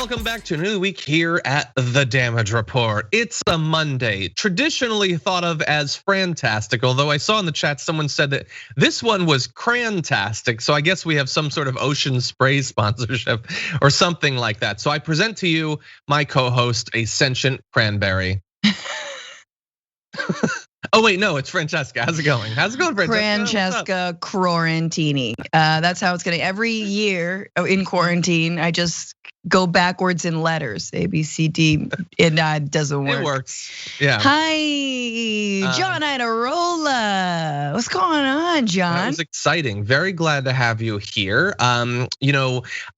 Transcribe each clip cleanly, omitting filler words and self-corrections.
Welcome back to a new week here at The Damage Report. It's a Monday, traditionally thought of as Frantastic, although I saw in the chat someone said that this one was Crantastic, so I guess we have some sort of Ocean Spray sponsorship or something like that. So I present to you my co-host, a sentient cranberry. Oh wait, no, it's Francesca. How's it going? How's it going, Francesca? Francesca Fiorentini. That's how it's gonna. Every year in quarantine, I just go backwards in letters, A, B, C, D. It doesn't work. It works. Yeah. Hi, John Idarola. What's going on, John? That was exciting. Very glad to have you here. I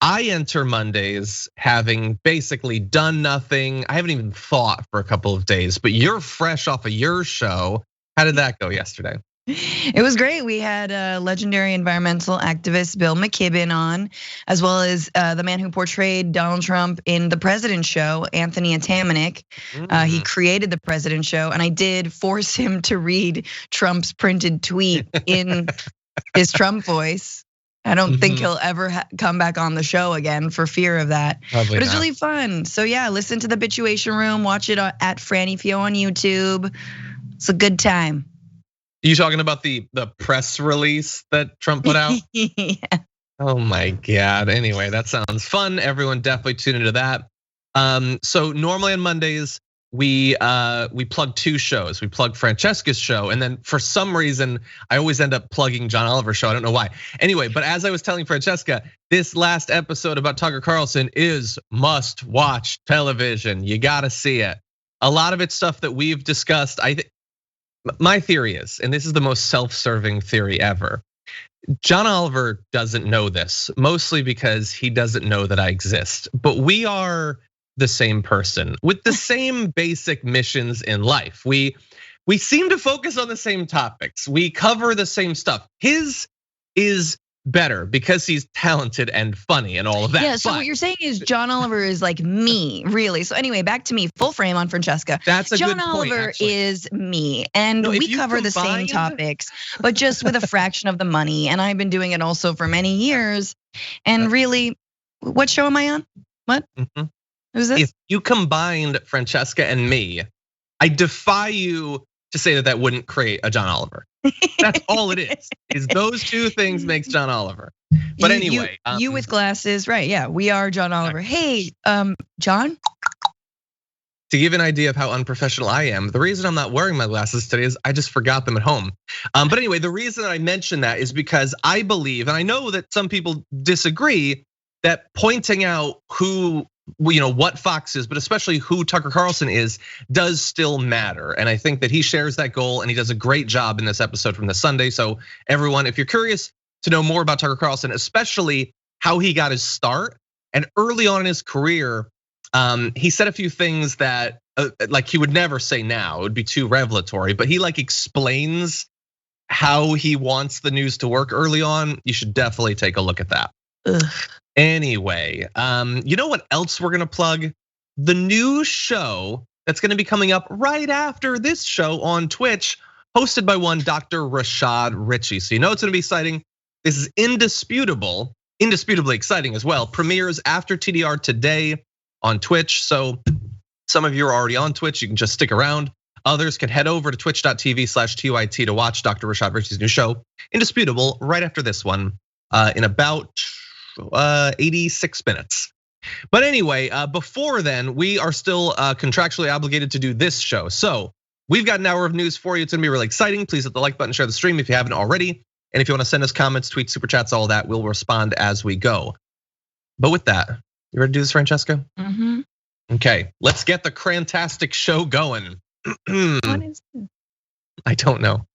enter Mondays having basically done nothing. I haven't even thought for a couple of days, but you're fresh off of your show. How did that go yesterday? It was great. We had legendary environmental activist Bill McKibben on, as well as the man who portrayed Donald Trump in The President Show, Anthony Atamanuik. He created The President Show, and I did force him to read Trump's printed tweet in his Trump voice. I don't think he'll ever come back on the show again for fear of that. Probably but it's not. really fun. So yeah, listen to the Bituation Room, watch it at Franny Fio on YouTube. It's a good time. You talking about the press release that Trump put out? Yeah. Oh my God. Anyway, that sounds fun. Everyone definitely tune into that. So normally on Mondays, we plug two shows. We plug Francesca's show, and then for some reason, I always end up plugging John Oliver's show. I don't know why. Anyway, but as I was telling Francesca, this last episode about Tucker Carlson is must-watch television. You gotta see it. A lot of it's stuff that we've discussed. My theory is, and this is the most self-serving theory ever, John Oliver doesn't know this, mostly because he doesn't know that I exist. But we are the same person with the same basic missions in life. We seem to focus on the same topics. We cover the same stuff. His is better because he's talented and funny and all of that. Yeah, so what you're saying is John Oliver is like me, really. So anyway, back to me, full frame on Francesca. That's a John good point, Oliver actually. is me, and No, if we you cover the same combined- topics, but just with a fraction of the money. And I've been doing it also for many years. And really, what show am I on? What? Who's this? If you combined Francesca and me, I defy you to say that wouldn't create a John Oliver. That's all it is those two things makes John Oliver. But anyway. You with glasses, right, yeah, we are John Oliver. Hey, John? To give an idea of how unprofessional I am, the reason I'm not wearing my glasses today is I just forgot them at home. But anyway, the reason that I mention that is because I believe, and I know that some people disagree, that pointing out who, what Fox is, but especially who Tucker Carlson is, does still matter. And I think that he shares that goal, and he does a great job in this episode from this Sunday. So everyone, if you're curious to know more about Tucker Carlson, especially how he got his start, and early on in his career, he said a few things that like he would never say now. It would be too revelatory, but he like explains how he wants the news to work early on. You should definitely take a look at that. Ugh. Anyway, you know what else we're gonna plug? The new show that's gonna be coming up right after this show on Twitch, hosted by one Dr. Rashad Ritchie. So you know it's gonna be exciting. This is indisputably exciting as well. Premieres after TDR today on Twitch. So some of you are already on Twitch. You can just stick around. Others can head over to twitch.tv/TYT to watch Dr. Rashad Ritchie's new show, Indisputable, right after this one in about 86 minutes. But anyway, before then, we are still contractually obligated to do this show. So we've got an hour of news for you. It's gonna be really exciting. Please hit the like button, share the stream if you haven't already. And if you wanna send us comments, tweets, super chats, all that, we'll respond as we go. But with that, you ready to do this, Francesca? Okay, let's get the Crantastic show going. What is this? I don't know.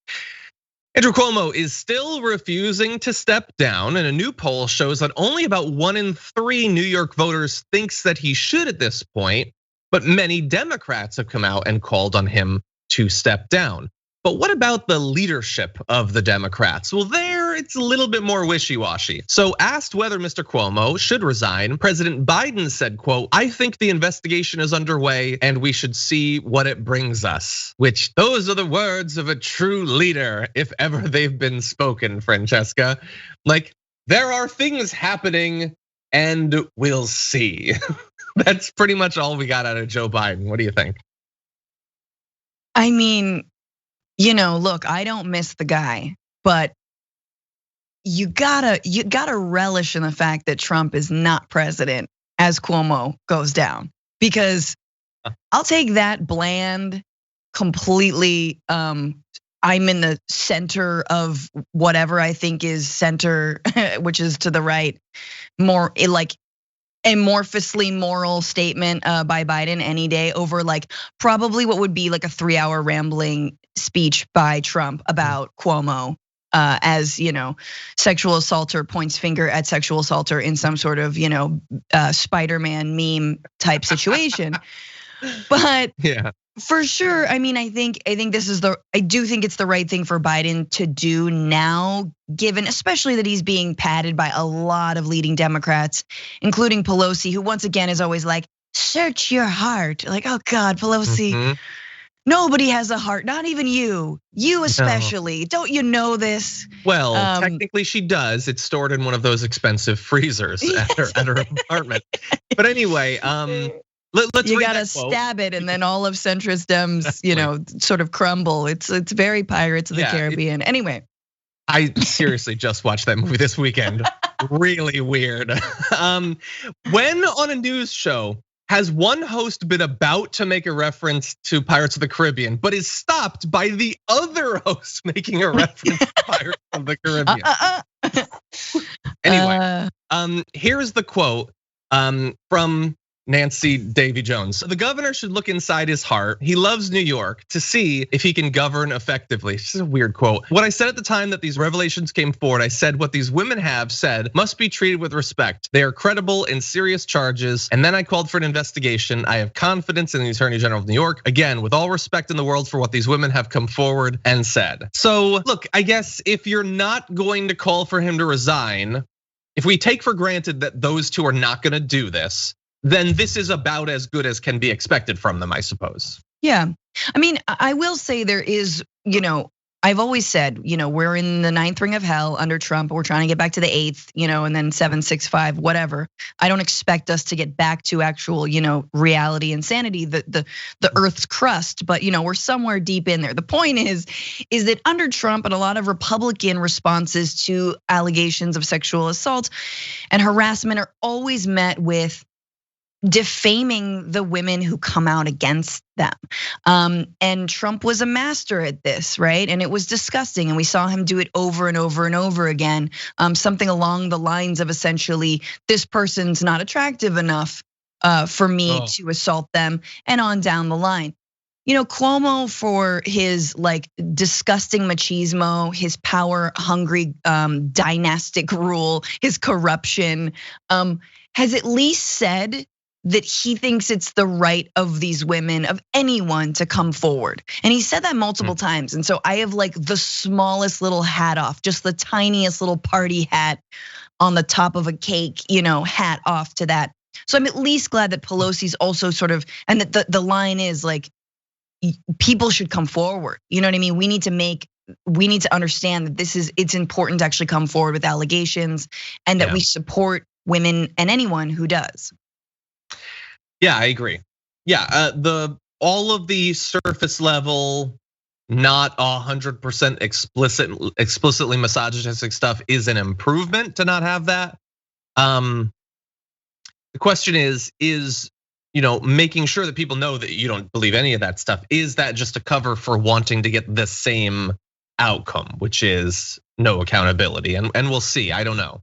Andrew Cuomo is still refusing to step down, and a new poll shows that only about 1 in 3 New York voters thinks that he should at this point, but many Democrats have come out and called on him to step down. But what about the leadership of the Democrats? Well, there it's a little bit more wishy-washy. So asked whether Mr. Cuomo should resign, President Biden said, quote, "I think the investigation is underway and we should see what it brings us." Which those are the words of a true leader, if ever they've been spoken, Francesca. Like, there are things happening and we'll see. That's pretty much all we got out of Joe Biden. What do you think? I mean, look, I don't miss the guy, but you gotta relish in the fact that Trump is not president as Cuomo goes down, because I'll take that bland, completely, I'm in the center of whatever I think is center, which is to the right, more like amorphously moral statement by Biden any day over like probably what would be like a 3-hour rambling speech by Trump about Cuomo as sexual assaulter points finger at sexual assaulter in some sort of Spider-Man meme type situation. But yeah, for sure. I mean, I do think it's the right thing for Biden to do now, given especially that he's being padded by a lot of leading Democrats, including Pelosi, who once again is always like, search your heart. Like, oh God, Pelosi, nobody has a heart, not even you especially. No. Don't you know this? Well, technically she does. It's stored in one of those expensive freezers at her apartment. But anyway, let's you gotta stab it, and then all of centrist Dems, sort of crumble. It's very Pirates of the Caribbean. Anyway, I seriously just watched that movie this weekend. Really weird. When on a news show has one host been about to make a reference to Pirates of the Caribbean, but is stopped by the other host making a reference to Pirates of the Caribbean? Anyway, here's the quote from Nancy Davy Jones. The governor should look inside his heart. He loves New York to see if he can govern effectively. This is a weird quote. What I said at the time that these revelations came forward, I said what these women have said must be treated with respect. They are credible in serious charges. And then I called for an investigation. I have confidence in the Attorney General of New York. Again, with all respect in the world for what these women have come forward and said. So look, I guess if you're not going to call for him to resign, if we take for granted that those two are not gonna do this, then this is about as good as can be expected from them, I suppose. Yeah, I mean, I will say there is, I've always said, we're in the 9th ring of hell under Trump. We're trying to get back to the 8th, and then 765, whatever. I don't expect us to get back to actual, reality and sanity, the Earth's crust, but we're somewhere deep in there. The point is that under Trump and a lot of Republican responses to allegations of sexual assault and harassment are always met with defaming the women who come out against them. And Trump was a master at this, right? And it was disgusting. And we saw him do it over and over and over again. Something along the lines of essentially, this person's not attractive enough for me to assault them, and on down the line. Cuomo, for his like disgusting machismo, his power hungry dynastic rule, his corruption, has at least said that he thinks it's the right of these women, of anyone, to come forward. And he said that multiple times. And so I have like the smallest little hat off, just the tiniest little party hat on the top of a cake, hat off to that. So I'm at least glad that Pelosi's also sort of, and that the line is like, people should come forward. You know what I mean? We need to understand that it's important to actually come forward with allegations, and that we support women and anyone who does. Yeah, I agree. Yeah, all of the surface level, not 100% explicitly misogynistic stuff is an improvement to not have that. The question is making sure that people know that you don't believe any of that stuff. Is that just a cover for wanting to get the same outcome, which is no accountability? And we'll see. I don't know.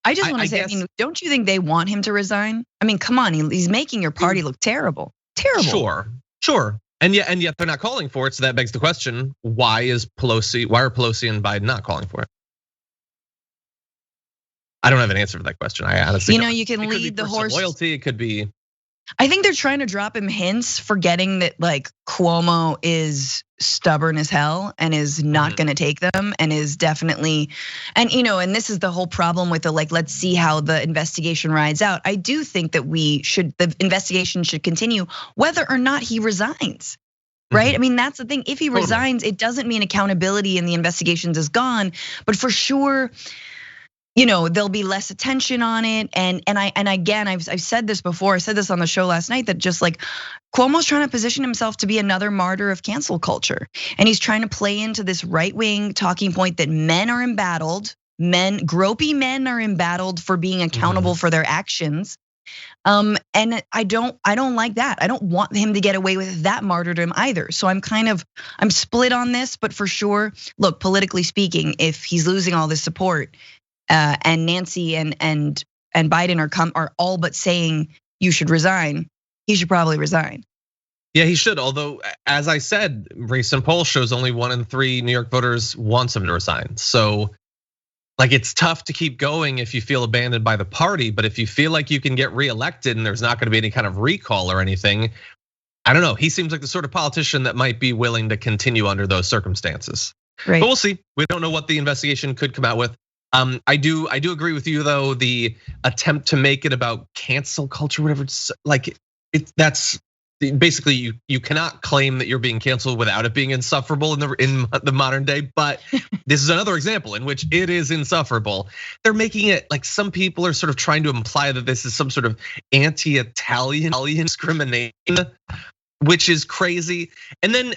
I just want to say, don't you think they want him to resign? I mean, come on, he's making your party look terrible. Terrible. Sure. And yet they're not calling for it. So that begs the question: why are Pelosi and Biden not calling for it? I don't have an answer for that question. I honestly, you can lead the horse. Loyalty. It could be. I think they're trying to drop him hints, forgetting that like Cuomo is stubborn as hell and is not gonna take them, and is definitely, and this is the whole problem with the like, let's see how the investigation rides out. I do think that the investigation should continue whether or not he resigns. Right? I mean, that's the thing. If he resigns, it doesn't mean accountability in the investigations is gone, but for sure, there'll be less attention on it. And again, I've said this before. I said this on the show last night that just like Cuomo's trying to position himself to be another martyr of cancel culture. And he's trying to play into this right-wing talking point that men are embattled, gropey men are embattled for being accountable for their actions. And I don't like that. I don't want him to get away with that martyrdom either. So I'm split on this, but for sure, look, politically speaking, if he's losing all this support, and Nancy and Biden are all but saying you should resign, he should probably resign. Yeah, he should. Although, as I said, recent poll shows only 1 in 3 New York voters wants him to resign. So, like, it's tough to keep going if you feel abandoned by the party. But if you feel like you can get reelected and there's not going to be any kind of recall or anything, I don't know. He seems like the sort of politician that might be willing to continue under those circumstances. Right. But we'll see. We don't know what the investigation could come out with. I do agree with you though. The attempt to make it about cancel culture, whatever. It's like that's basically you cannot claim that you're being canceled without it being insufferable in the modern day. But this is another example in which it is insufferable. They're making it like some people are sort of trying to imply that this is some sort of anti-Italian discrimination, which is crazy. And then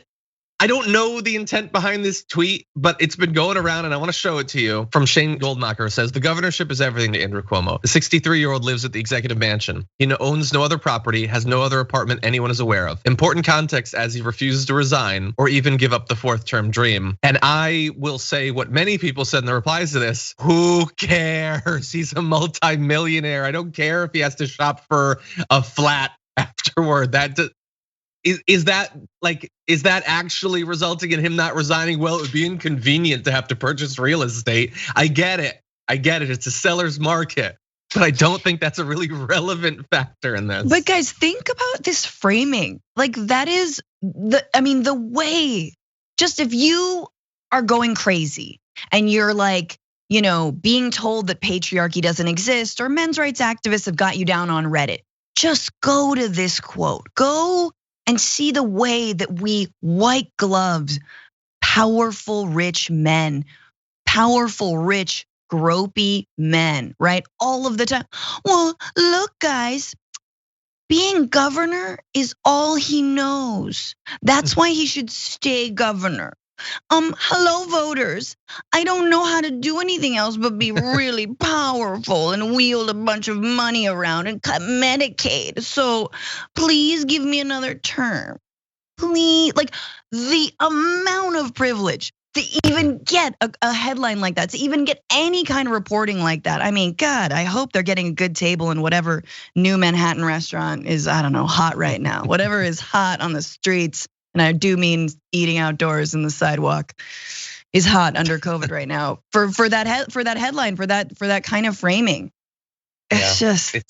I don't know the intent behind this tweet, but it's been going around and I want to show it to you. From Shane Goldmacher, says the governorship is everything to Andrew Cuomo. The 63-year-old lives at the executive mansion. He owns no other property, has no other apartment anyone is aware of. Important context as he refuses to resign or even give up the 4th-term dream. And I will say what many people said in the replies to this: who cares? He's a multi-millionaire. I don't care if he has to shop for a flat afterward. Is that actually resulting in him not resigning? Well, it would be inconvenient to have to purchase real estate. I get it. It's a seller's market, but I don't think that's a really relevant factor in this. But guys, think about this framing. Like that is the way, just if you are going crazy and you're like, being told that patriarchy doesn't exist or men's rights activists have got you down on Reddit, just go to this quote. Go and see the way that we white gloves, powerful, rich men, powerful, rich, gropey men, right? All of the time. Well, look, guys, being governor is all he knows. That's why he should stay governor. Hello, voters. I don't know how to do anything else but be really powerful and wield a bunch of money around and cut Medicaid. So please give me another term. Please, like the amount of privilege to even get a headline like that, to even get any kind of reporting like that. I mean, God, I hope they're getting a good table in whatever new Manhattan restaurant is, I don't know, hot right now. Whatever is hot on the streets. And I do mean eating outdoors in the sidewalk is hot under COVID right now. For that headline, for that kind of framing, it's insane.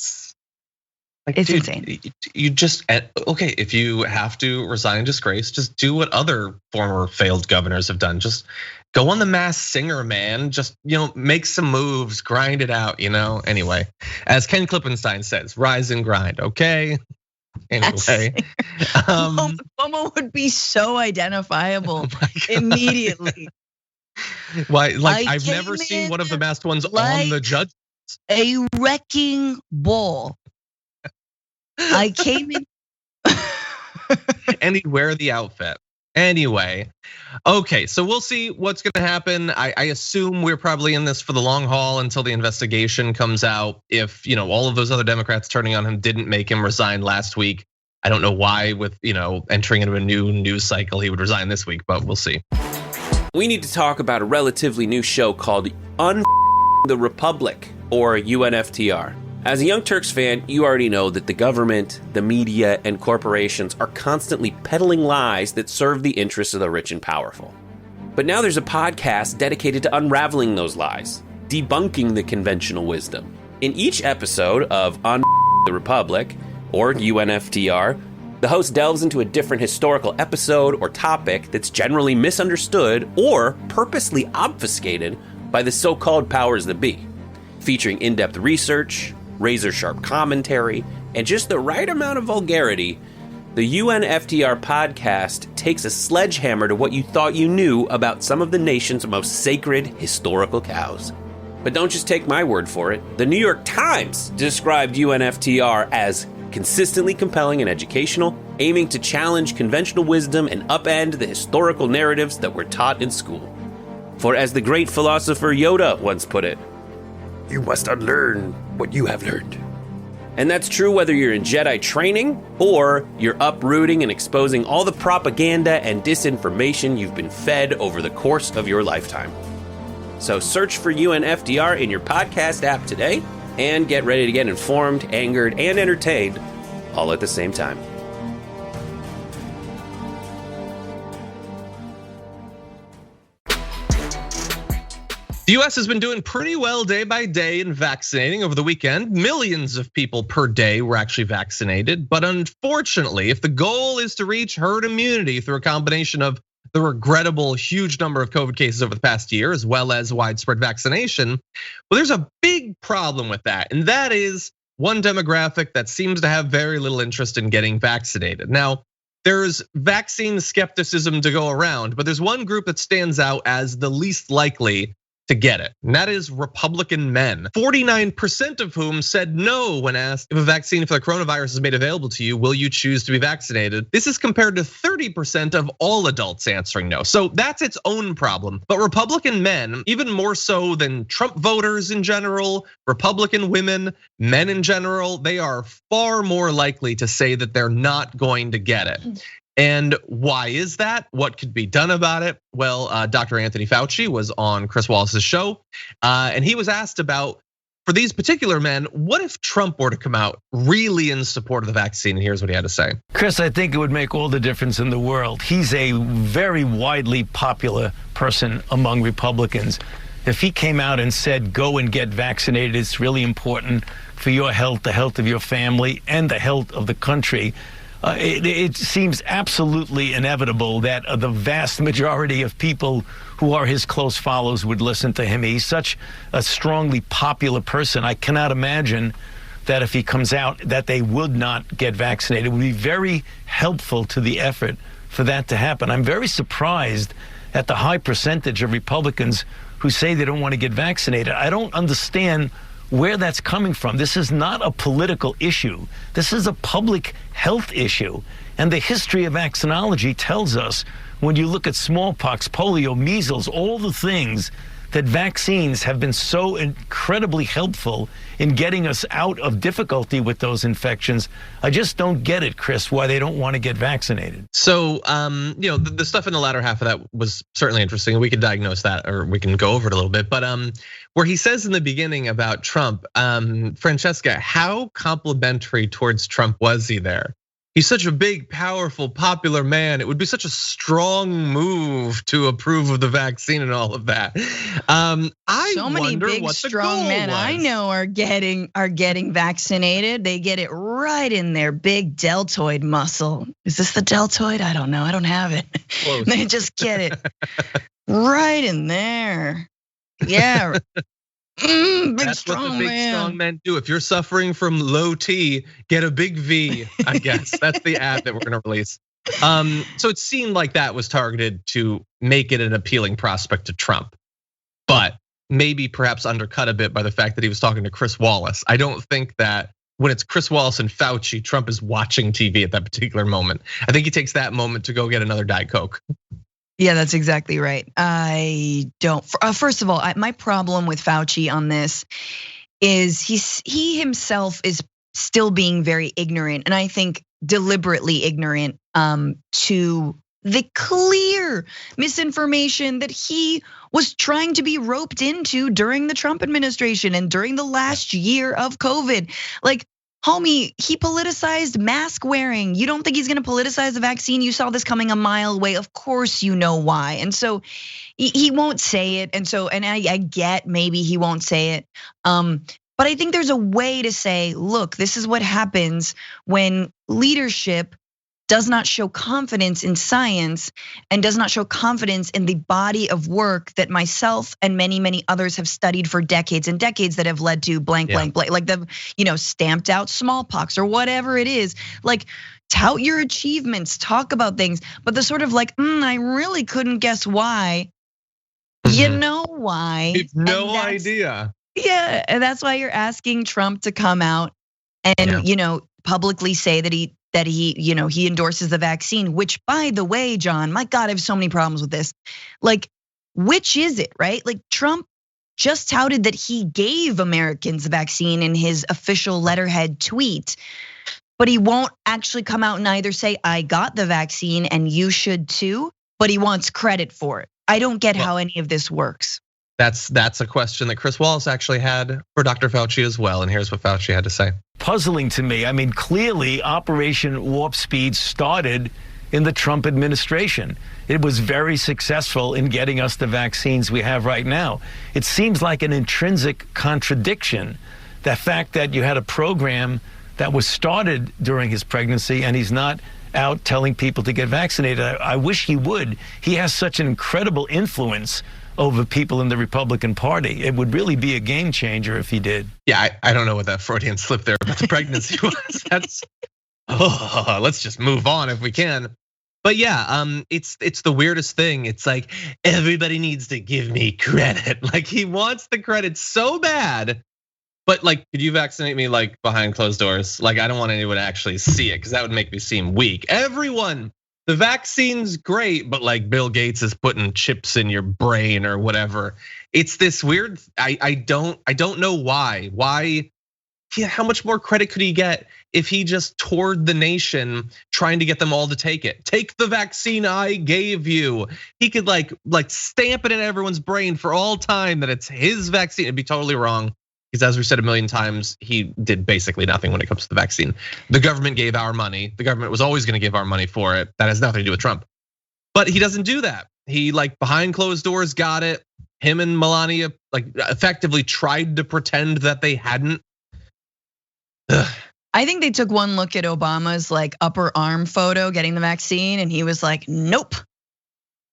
You just okay. If you have to resign in disgrace, just do what other former failed governors have done. Just go on the Masked Singer, man. Just make some moves, grind it out. Anyway, as Ken Klippenstein says, rise and grind. Okay. Anyway, Cuomo would be so identifiable immediately. Why? Like I've never seen one of the masked ones on the judge. A wrecking ball. I came in, and he'd wear the outfit. Anyway, okay, so we'll see what's gonna happen. I assume we're probably in this for the long haul until the investigation comes out. If all of those other Democrats turning on him didn't make him resign last week, I don't know why with entering into a new news cycle he would resign this week, but we'll see. We need to talk about a relatively new show called the Republic, or UNFTR. As a Young Turks fan, you already know that the government, the media, and corporations are constantly peddling lies that serve the interests of the rich and powerful. But now there's a podcast dedicated to unraveling those lies, debunking the conventional wisdom. In each episode of On the Republic, or UNFTR, the host delves into a different historical episode or topic that's generally misunderstood or purposely obfuscated by the so-called powers that be, featuring in-depth research, razor-sharp commentary, and just the right amount of vulgarity. The UNFTR podcast takes a sledgehammer to what you thought you knew about some of the nation's most sacred historical cows. But don't just take my word for it. The New York Times described UNFTR as consistently compelling and educational, aiming to challenge conventional wisdom and upend the historical narratives that were taught in school. For as the great philosopher Yoda once put it, you must unlearn what you have learned. And that's true whether you're in Jedi training or you're uprooting and exposing all the propaganda and disinformation you've been fed over the course of your lifetime. So search for UNFDR in your podcast app today and get ready to get informed, angered, and entertained all at the same time. The US has been doing pretty well day by day in vaccinating over the weekend. Millions of people per day were actually vaccinated. But unfortunately, if the goal is to reach herd immunity through a combination of the regrettable huge number of COVID cases over the past year, as well as widespread vaccination, well, there's a big problem with that. And that is one demographic that seems to have very little interest in getting vaccinated. Now, there's vaccine skepticism to go around, but there's one group that stands out as the least likely to get it, and that is Republican men. 49% of whom said no when asked if a vaccine for the coronavirus is made available to you, will you choose to be vaccinated? This is compared to 30% of all adults answering no. So that's its own problem. But Republican men, even more so than Trump voters in general, Republican women, men in general, they are far more likely to say that they're not going to get it. And why is that? What could be done about it? Well, Dr. Anthony Fauci was on Chris Wallace's show, and he was asked about, for these particular men, what if Trump were to come out really in support of the vaccine? And here's what he had to say. Chris, I think it would make all the difference in the world. He's a very widely popular person among Republicans. If he came out and said, go and get vaccinated, it's really important for your health, the health of your family, and the health of the country, it seems absolutely inevitable that the vast majority of people who are his close followers would listen to him. He's such a strongly popular person. I cannot imagine that if he comes out that they would not get vaccinated. It would be very helpful to the effort for that to happen. I'm very surprised at the high percentage of Republicans who say they don't want to get vaccinated. I don't understand where that's coming from. This is not a political issue. This is a public health issue. And the history of vaccinology tells us, when you look at smallpox, polio, measles, all the things, that vaccines have been so incredibly helpful in getting us out of difficulty with those infections. I just don't get it, Chris, why they don't want to get vaccinated. So, the stuff in the latter half of that was certainly interesting. We could diagnose that, or we can go over it a little bit. But where he says in the beginning about Trump, Francesca, how complimentary towards Trump was he there? He's such a big, powerful, popular man. It would be such a strong move to approve of the vaccine and all of that. So many big, strong men I know are getting vaccinated. They get it right in their big deltoid muscle. Is this the deltoid? I don't know. I don't have it. Close. They just get it right in there. Yeah. That's what the big strong men do. If you're suffering from low T, get a big V, I guess. That's the ad that we're gonna release. So it seemed like that was targeted to make it an appealing prospect to Trump, but maybe perhaps undercut a bit by the fact that he was talking to Chris Wallace. I don't think that when it's Chris Wallace and Fauci, Trump is watching TV at that particular moment. I think he takes that moment to go get another Diet Coke. Yeah, that's exactly right. I don't. First of all, my problem with Fauci on this is he himself is still being very ignorant, and I think deliberately ignorant to the clear misinformation that he was trying to be roped into during the Trump administration and during the last year of COVID. Like, homie, he politicized mask wearing. You don't think he's gonna politicize the vaccine? You saw this coming a mile away. Of course you know why. And so he won't say it. And I get maybe he won't say it. But I think there's a way to say, look, this is what happens when leadership does not show confidence in science and does not show confidence in the body of work that myself and many, many others have studied for decades and decades that have led to blank, blank, blank, like the, stamped out smallpox or whatever it is. Like, tout your achievements, talk about things, but the sort of like, I really couldn't guess why. You know why? I have no idea. Yeah, and that's why you're asking Trump to come out and publicly say that he he endorses the vaccine. Which, by the way, John, my God, I have so many problems with this. Like, which is it, right? Like, Trump just touted that he gave Americans the vaccine in his official letterhead tweet, but he won't actually come out and either say, I got the vaccine and you should too, but he wants credit for it. I don't get how any of this works. That's a question that Chris Wallace actually had for Dr. Fauci as well, and here's what Fauci had to say. Puzzling to me. I mean, clearly Operation Warp Speed started in the Trump administration. It was very successful in getting us the vaccines we have right now. It seems like an intrinsic contradiction, the fact that you had a program that was started during his pregnancy and he's not out telling people to get vaccinated. I wish he would. He has such an incredible influence over people in the Republican Party. It would really be a game changer if he did. Yeah, I don't know what that Freudian slip there about the pregnancy was. That's, let's just move on if we can. But yeah, it's the weirdest thing. It's like, everybody needs to give me credit. Like, he wants the credit so bad. But like, could you vaccinate me like behind closed doors? Like, I don't want anyone to actually see it because that would make me seem weak. Everyone, the vaccine's great, but like Bill Gates is putting chips in your brain or whatever. It's this weird, I don't know why. Why, how much more credit could he get if he just toured the nation trying to get them all to take it? Take the vaccine I gave you. He could like stamp it in everyone's brain for all time that it's his vaccine. It'd be totally wrong. Because as we've said a million times, he did basically nothing when it comes to the vaccine. The government gave our money. The government was always gonna give our money for it. That has nothing to do with Trump. But he doesn't do that. He like behind closed doors got it. Him and Melania like effectively tried to pretend that they hadn't. I think they took one look at Obama's like upper arm photo getting the vaccine and he was like, nope,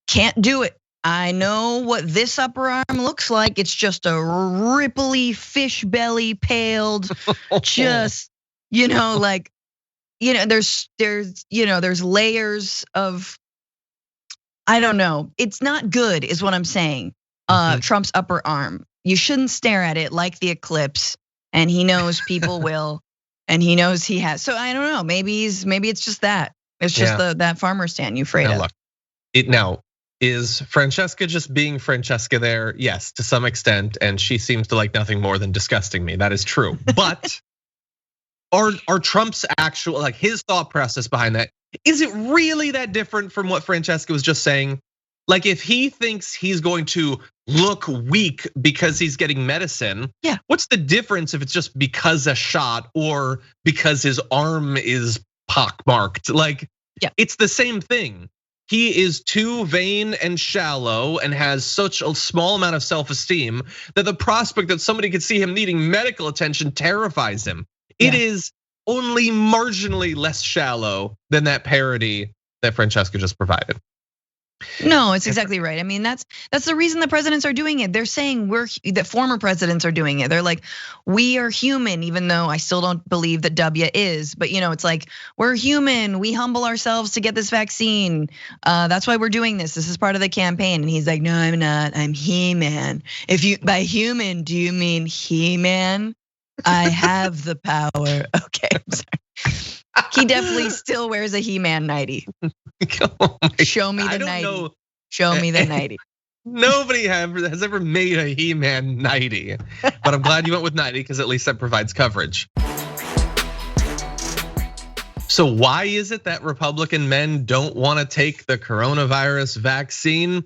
can't do it. I know what this upper arm looks like. It's just a ripply fish belly paled, just, like, there's layers of, I don't know. It's not good is what I'm saying. Trump's upper arm. You shouldn't stare at it like the eclipse, and he knows people will, and he knows he has. So I don't know, maybe it's just that. It's just that farmer stand you afraid of. Look, is Francesca just being Francesca there? Yes, to some extent, and she seems to like nothing more than disgusting me. That is true. But are Trump's actual, like his thought process behind that, is it really that different from what Francesca was just saying? Like if he thinks he's going to look weak because he's getting medicine, what's the difference if it's just because a shot or because his arm is pockmarked? Like, it's the same thing. He is too vain and shallow and has such a small amount of self-esteem that the prospect that somebody could see him needing medical attention terrifies him. It is only marginally less shallow than that parody that Francesca just provided. No, it's exactly right. I mean, that's the reason the presidents are doing it. They're saying that former presidents are doing it. They're like, we are human, even though I still don't believe that W is. But it's like, we're human. We humble ourselves to get this vaccine. That's why we're doing this. This is part of the campaign. And he's like, no, I'm not. I'm He-Man. By human, do you mean He-Man? I have the power. Okay, I'm sorry. He definitely still wears a He-Man nightie. Show me the nightie. Show me the nightie. Nobody has ever made a He-Man nightie, but I'm glad you went with nightie because at least that provides coverage. So why is it that Republican men don't want to take the coronavirus vaccine?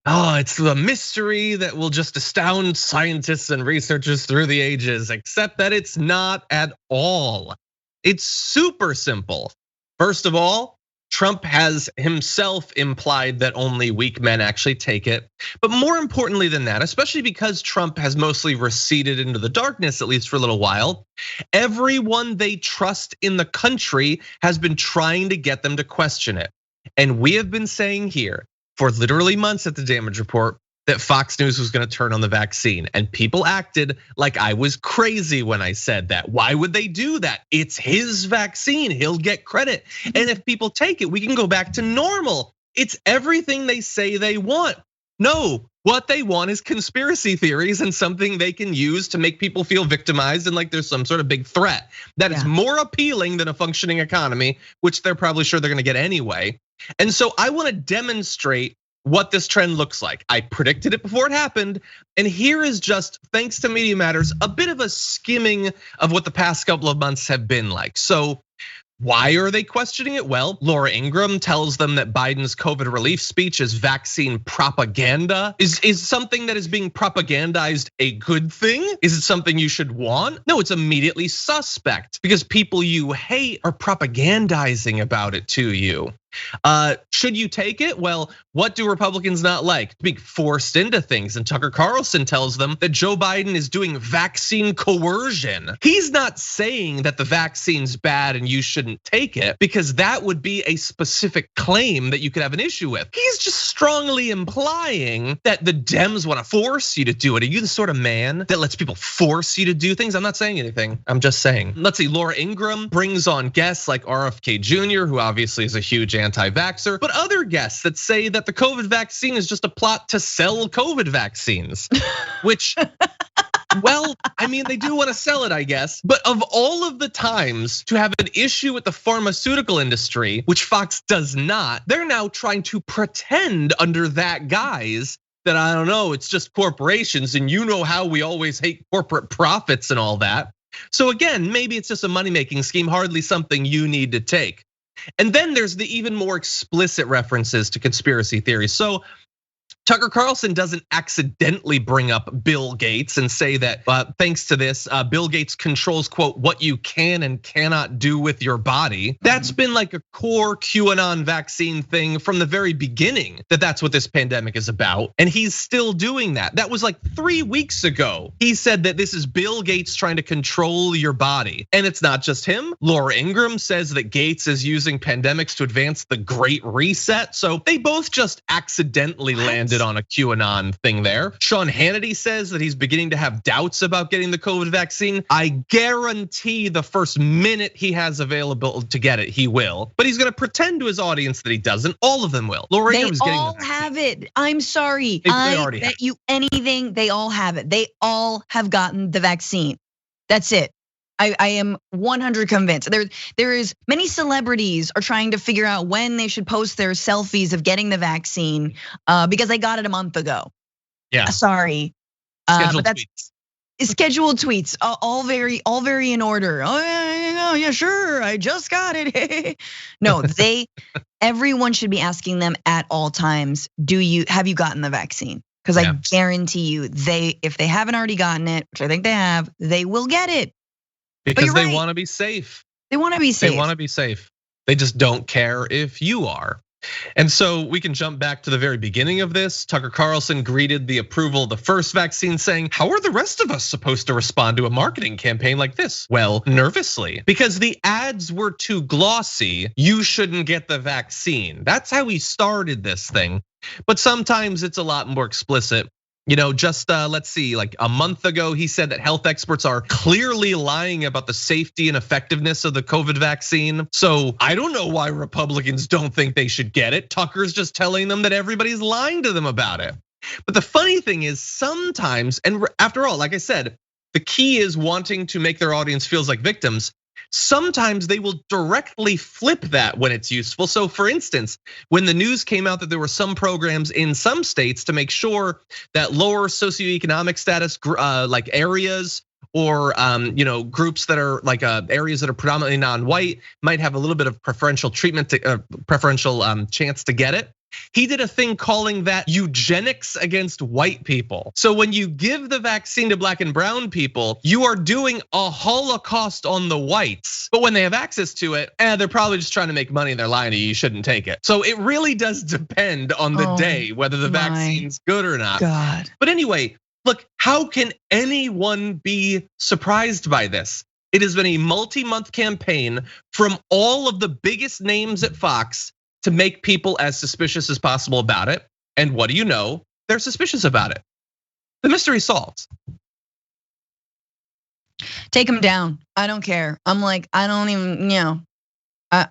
Oh, it's a mystery that will just astound scientists and researchers through the ages, except that it's not at all. It's super simple. First of all, Trump has himself implied that only weak men actually take it. But more importantly than that, especially because Trump has mostly receded into the darkness, at least for a little while, everyone they trust in the country has been trying to get them to question it. And we have been saying here for literally months at the Damage Report that Fox News was gonna turn on the vaccine, and people acted like I was crazy when I said that. Why would they do that? It's his vaccine, he'll get credit. And if people take it, we can go back to normal. It's everything they say they want. No, what they want is conspiracy theories and something they can use to make people feel victimized and like there's some sort of big threat that is more appealing than a functioning economy, which they're probably sure they're gonna get anyway. And so I wanna demonstrate what this trend looks like. I predicted it before it happened. And here is just, thanks to Media Matters, a bit of a skimming of what the past couple of months have been like. So why are they questioning it? Well, Laura Ingraham tells them that Biden's COVID relief speech is vaccine propaganda. Is something that is being propagandized a good thing? Is it something you should want? No, it's immediately suspect because people you hate are propagandizing about it to you. Should you take it? Well, what do Republicans not like? Being forced into things. And Tucker Carlson tells them that Joe Biden is doing vaccine coercion. He's not saying that the vaccine's bad and you shouldn't take it, because that would be a specific claim that you could have an issue with. He's just strongly implying that the Dems want to force you to do it. Are you the sort of man that lets people force you to do things? I'm not saying anything. I'm just saying. Let's see, Laura Ingraham brings on guests like RFK Jr., who obviously is a huge anti-vaxxer, but other guests that say that the COVID vaccine is just a plot to sell COVID vaccines, which, well, I mean, they do want to sell it, I guess. But of all of the times to have an issue with the pharmaceutical industry, which Fox does not, they're now trying to pretend under that guise that, I don't know, it's just corporations and you know how we always hate corporate profits and all that. So again, maybe it's just a money-making scheme, hardly something you need to take. And then there's the even more explicit references to conspiracy theories. So Tucker Carlson doesn't accidentally bring up Bill Gates and say that thanks to this, Bill Gates controls, quote, what you can and cannot do with your body. That's been like a core QAnon vaccine thing from the very beginning, that's what this pandemic is about. And he's still doing that. That was like 3 weeks ago. He said that this is Bill Gates trying to control your body. And it's not just him. Laura Ingraham says that Gates is using pandemics to advance the Great Reset. So they both just accidentally landed on a QAnon thing there. Sean Hannity says that he's beginning to have doubts about getting the COVID vaccine. I guarantee the first minute he has available to get it, he will. But he's gonna pretend to his audience that he doesn't. All of them will. Laura Ingram's getting the vaccine. They all have it. I'm sorry. I bet you anything, they all have it. They all have gotten the vaccine. That's it. I am 100 convinced. There is many celebrities are trying to figure out when they should post their selfies of getting the vaccine because they got it a month ago. Yeah. Sorry. Scheduled tweets. Scheduled tweets, all very in order. Oh yeah, sure. I just got it. No, everyone should be asking them at all times, have you gotten the vaccine? Because I guarantee you, if they haven't already gotten it, which I think they have, they will get it. Because they want to be safe. They want to be safe. They want to be safe. They just don't care if you are. And so we can jump back to the very beginning of this. Tucker Carlson greeted the approval of the first vaccine saying, how are the rest of us supposed to respond to a marketing campaign like this? Well, nervously, because the ads were too glossy. You shouldn't get the vaccine. That's how he started this thing. But sometimes it's a lot more explicit. Just let's see, like a month ago, he said that health experts are clearly lying about the safety and effectiveness of the COVID vaccine. So I don't know why Republicans don't think they should get it. Tucker's just telling them that everybody's lying to them about it. But the funny thing is sometimes, and after all, like I said, the key is wanting to make their audience feels like victims. Sometimes they will directly flip that when it's useful. So for instance, when the news came out that there were some programs in some states to make sure that lower socioeconomic status like areas or groups that are like areas that are predominantly non-white might have a little bit of preferential treatment, preferential chance to get it. He did a thing calling that eugenics against white people. So when you give the vaccine to black and brown people, you are doing a Holocaust on the whites. But when they have access to it, they're probably just trying to make money and they're lying to you. You shouldn't take it. So it really does depend on the day whether the vaccine's good or not. God. But anyway, look, how can anyone be surprised by this? It has been a multi-month campaign from all of the biggest names at Fox to make people as suspicious as possible about it. And what do you know? They're suspicious about it. The mystery solved. Take them down. I don't care. I'm like, I don't even,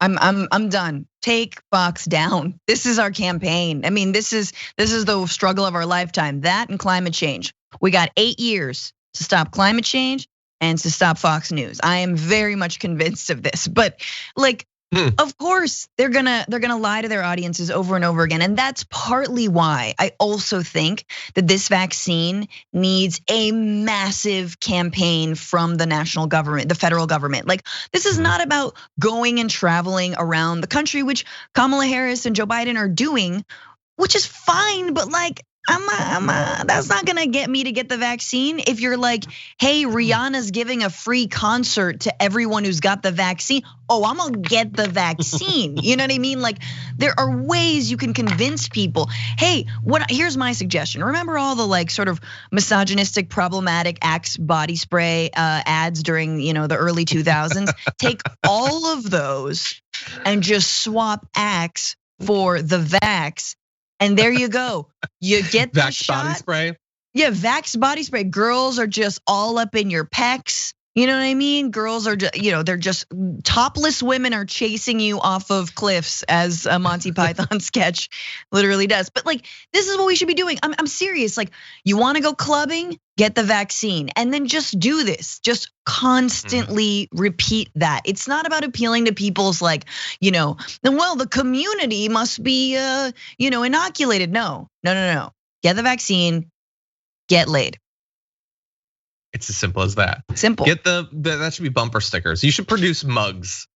I'm done. Take Fox down. This is our campaign. I mean, this is the struggle of our lifetime. That and climate change. We got 8 years to stop climate change and to stop Fox News. I am very much convinced of this. But like, of course, they're gonna lie to their audiences over and over again. And that's partly why I also think that this vaccine needs a massive campaign from the national government, the federal government. Like, this is not about going and traveling around the country, which Kamala Harris and Joe Biden are doing, which is fine, but like, that's not gonna get me to get the vaccine. If you're like, hey, Rihanna's giving a free concert to everyone who's got the vaccine. Oh, I'm gonna get the vaccine. You know what I mean? Like, there are ways you can convince people. Hey, here's my suggestion. Remember all the like sort of misogynistic, problematic Axe body spray ads during the early 2000s? Take all of those and just swap Axe for the Vax. And there you go. You get the Vax shot. body spray. Yeah, Vax body spray. Girls are just all up in your pecs. You know what I mean? Girls are just, they're just topless women are chasing you off of cliffs, as a Monty Python sketch literally does. But like, this is what we should be doing. I'm serious. Like, you want to go clubbing? Get the vaccine, and then just do this. Just constantly repeat that. It's not about appealing to people's like, well, the community must be, inoculated. No. Get the vaccine, get laid. It's as simple as that. Simple. Get that should be bumper stickers. You should produce mugs.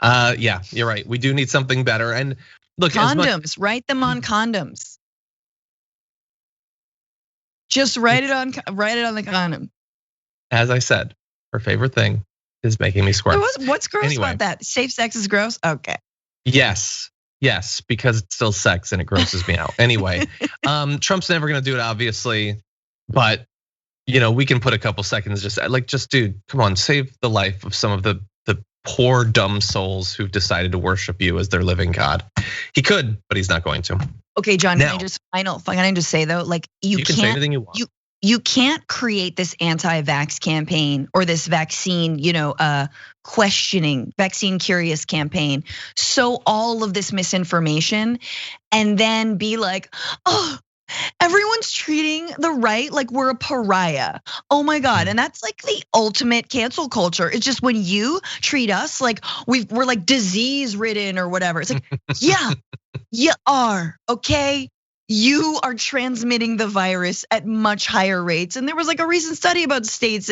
Yeah, you're right. We do need something better. And look, condoms. Write them on condoms. Just write it on the condom. As I said, her favorite thing is making me squirt. What's gross about that? Safe sex is gross. Okay. Yes, because it's still sex and it grosses me out. Anyway, Trump's never gonna do it, obviously, but we can put a couple seconds just dude, come on, save the life of some of the poor dumb souls who've decided to worship you as their living God. He could, but he's not going to. Okay, John, can I just say though, like you can say anything you want. You can't create this anti-vax campaign or this vaccine, questioning, vaccine curious campaign. So all of this misinformation and then be like, oh, everyone's treating the right like we're a pariah. Oh my God. And that's like the ultimate cancel culture. It's just when you treat us like we're like disease ridden or whatever. It's like, yeah, you are, okay? You are transmitting the virus at much higher rates. And there was like a recent study about states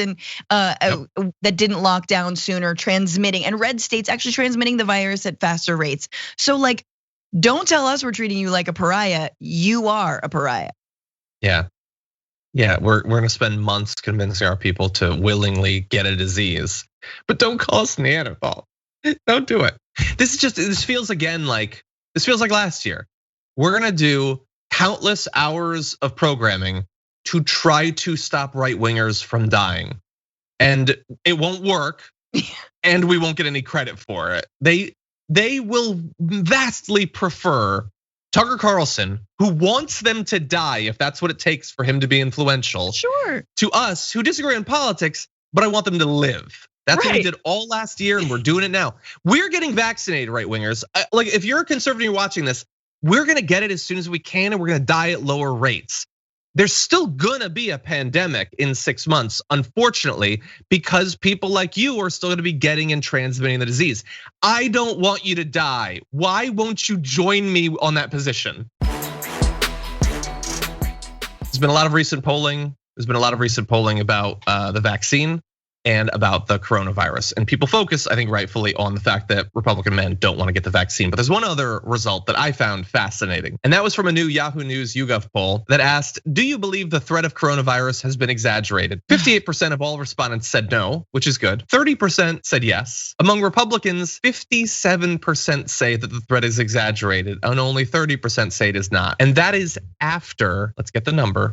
that didn't lock down sooner transmitting, and red states actually transmitting the virus at faster rates. So like, don't tell us we're treating you like a pariah. You are a pariah. Yeah, we're gonna spend months convincing our people to willingly get a disease, but don't call us Neanderthal. Don't do it. This feels like last year. We're gonna do countless hours of programming to try to stop right wingers from dying, and it won't work, and we won't get any credit for it. They will vastly prefer Tucker Carlson, who wants them to die if that's what it takes for him to be influential. Sure. To us who disagree on politics, but I want them to live. That's what we did all last year, and we're doing it now. We're getting vaccinated, right wingers. Like, if you're a conservative, you're watching this, we're gonna get it as soon as we can, and we're gonna die at lower rates. There's still gonna be a pandemic in 6 months, unfortunately, because people like you are still gonna be getting and transmitting the disease. I don't want you to die. Why won't you join me on that position? There's been a lot of recent polling. There's been a lot of recent polling about the vaccine and about the coronavirus. And people focus, I think rightfully, on the fact that Republican men don't want to get the vaccine. But there's one other result that I found fascinating. And that was from a new Yahoo News YouGov poll that asked, do you believe the threat of coronavirus has been exaggerated? 58% of all respondents said no, which is good. 30% said yes. Among Republicans, 57% say that the threat is exaggerated, and only 30% say it is not. And that is after, let's get the number,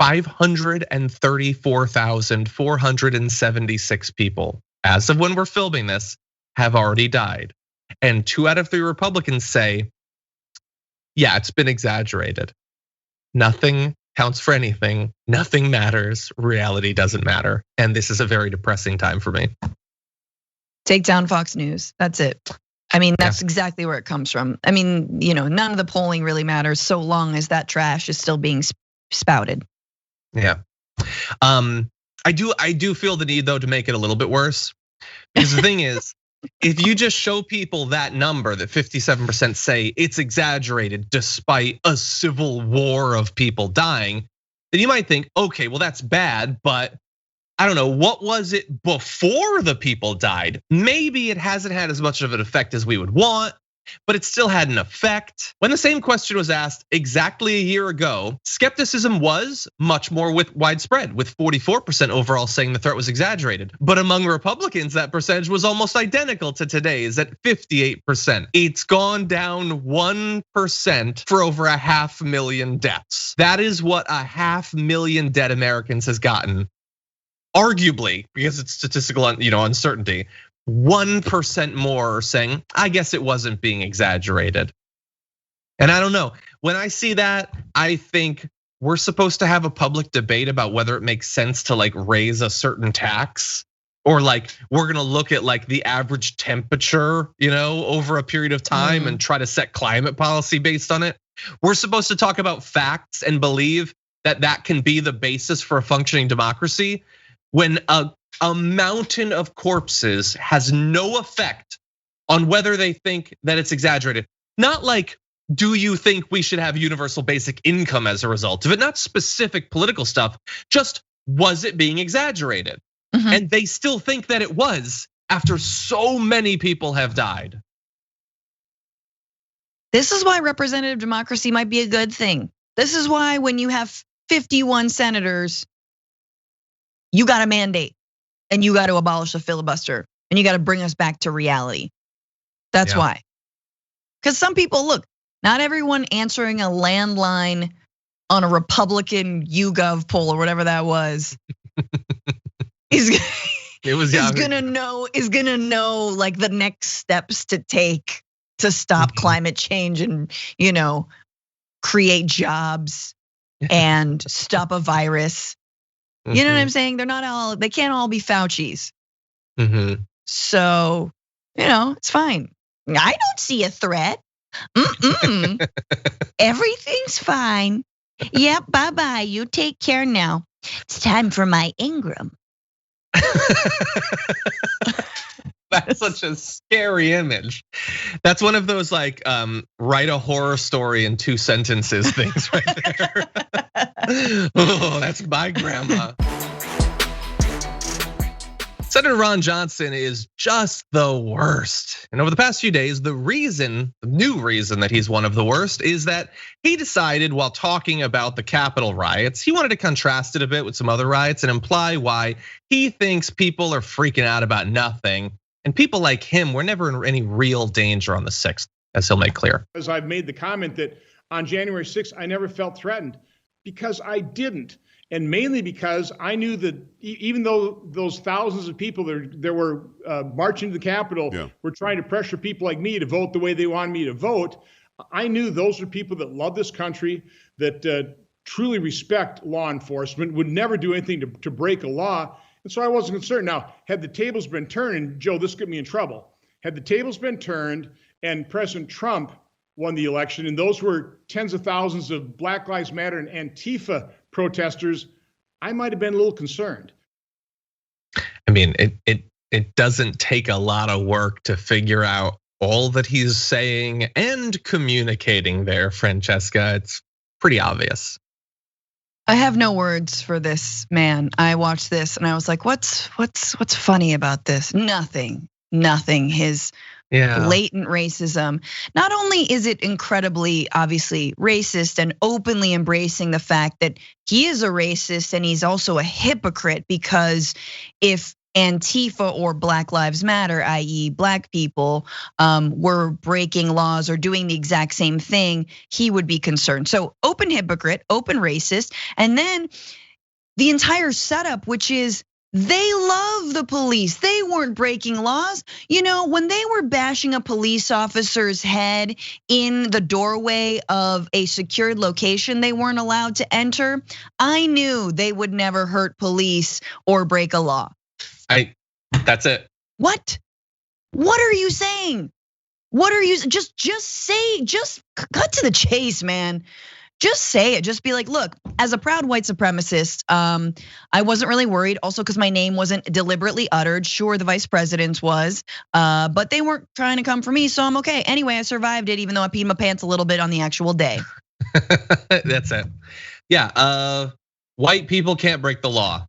534,476 people, as of when we're filming this, have already died. And 2 out of 3 Republicans say, yeah, it's been exaggerated. Nothing counts for anything. Nothing matters. Reality doesn't matter. And this is a very depressing time for me. Take down Fox News. That's it. I mean, that's exactly where it comes from. I mean, none of the polling really matters so long as that trash is still being spouted. Yeah. I do feel the need though to make it a little bit worse. Because the thing is, if you just show people that number that 57% say it's exaggerated despite a civil war of people dying, then you might think, okay, well that's bad, but I don't know, what was it before the people died? Maybe it hasn't had as much of an effect as we would want, but it still had an effect. When the same question was asked exactly a year ago, skepticism was much more widespread, with 44% overall saying the threat was exaggerated. But among Republicans, that percentage was almost identical to today's at 58%. It's gone down 1% for over 500,000 deaths. That is what 500,000 dead Americans has gotten. Arguably, because it's statistical uncertainty, 1% more saying, I guess it wasn't being exaggerated. And I don't know, when I see that, I think we're supposed to have a public debate about whether it makes sense to raise a certain tax, or we're gonna look at the average temperature, over a period of time and try to set climate policy based on it. We're supposed to talk about facts and believe that that can be the basis for a functioning democracy, when a mountain of corpses has no effect on whether they think that it's exaggerated. Not do you think we should have universal basic income as a result of it? Not specific political stuff, just was it being exaggerated? And they still think that it was after so many people have died. This is why representative democracy might be a good thing. This is why when you have 51 senators, you got a mandate. And you got to abolish the filibuster, and you got to bring us back to reality. That's why. Because some people, look, not everyone answering a landline on a Republican YouGov poll or whatever that was is gonna know the next steps to take to stop climate change and create jobs and stop a virus. You know what I'm saying? They can't all be Fauci's. So, it's fine. I don't see a threat. Everything's fine. Yep, bye-bye, you take care now. It's time for my Ingram. That's such a scary image. That's one of those write a horror story in 2 sentences things right there. Oh, that's my grandma. Senator Ron Johnson is just the worst. And over the past few days, the new reason that he's one of the worst is that he decided while talking about the Capitol riots, he wanted to contrast it a bit with some other riots and imply why he thinks people are freaking out about nothing. And people like him were never in any real danger on the 6th, as he'll make clear. As I've made the comment that on January 6th, I never felt threatened because I didn't. And mainly because I knew that even though those thousands of people there were marching to the Capitol were trying to pressure people like me to vote the way they wanted me to vote, I knew those are people that love this country, that truly respect law enforcement, would never do anything to break a law. And so I wasn't concerned. Now, had the tables been turned, and Joe, this got me in trouble. Had the tables been turned and President Trump won the election, and those were tens of thousands of Black Lives Matter and Antifa protesters, I might have been a little concerned. I mean, it doesn't take a lot of work to figure out all that he's saying and communicating there, Francesca. It's pretty obvious. I have no words for this man. I watched this and I was like, what's funny about this? Nothing. His blatant racism. Not only is it incredibly obviously racist and openly embracing the fact that he is a racist and he's also a hypocrite, because if Antifa or Black Lives Matter, i.e. Black people, were breaking laws or doing the exact same thing, he would be concerned. So open hypocrite, open racist, and then the entire setup, which is they love the police. They weren't breaking laws. When they were bashing a police officer's head in the doorway of a secured location they weren't allowed to enter, I knew they would never hurt police or break a law. That's it. What? What are you saying? What are you, just say, just cut to the chase, man. Just say it, just be like, look, as a proud white supremacist, I wasn't really worried. Also, because my name wasn't deliberately uttered. Sure, the vice president's was, but they weren't trying to come for me, so I'm okay. Anyway, I survived it, even though I peed my pants a little bit on the actual day. That's it. Yeah, white people can't break the law.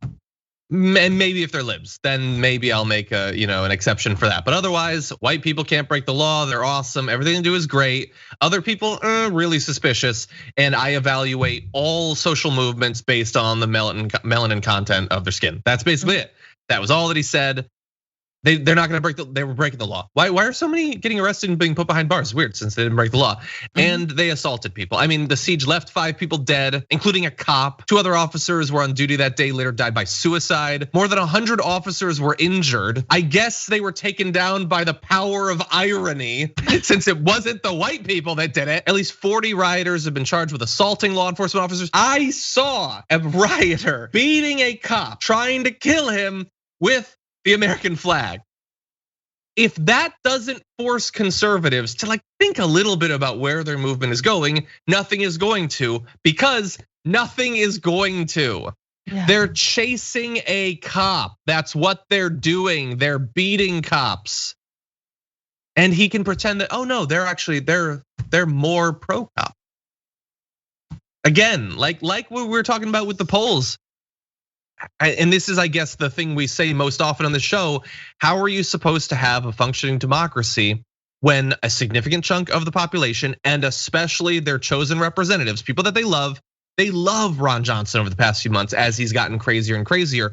And maybe if they're libs, then maybe I'll make an exception for that. But otherwise, white people can't break the law. They're awesome. Everything they do is great. Other people are really suspicious. And I evaluate all social movements based on the melanin content of their skin. That's basically it. That was all that he said. They're not gonna they were breaking the law. Why are so many getting arrested and being put behind bars? Weird, since they didn't break the law. And they assaulted people. I mean, the siege left 5 people dead, including a cop. 2 other officers were on duty that day, later died by suicide. More than 100 officers were injured. I guess they were taken down by the power of irony, since it wasn't the white people that did it. At least 40 rioters have been charged with assaulting law enforcement officers. I saw a rioter beating a cop, trying to kill him with the American flag. If that doesn't force conservatives to think a little bit about where their movement is going, nothing is going to, because nothing is going to. Yeah. They're chasing a cop. That's what they're doing. They're beating cops. And he can pretend that, oh no, they're more pro cop. Again, like what we were talking about with the polls. And this is, I guess, the thing we say most often on the show. How are you supposed to have a functioning democracy when a significant chunk of the population, and especially their chosen representatives, people that they love Ron Johnson over the past few months as he's gotten crazier and crazier,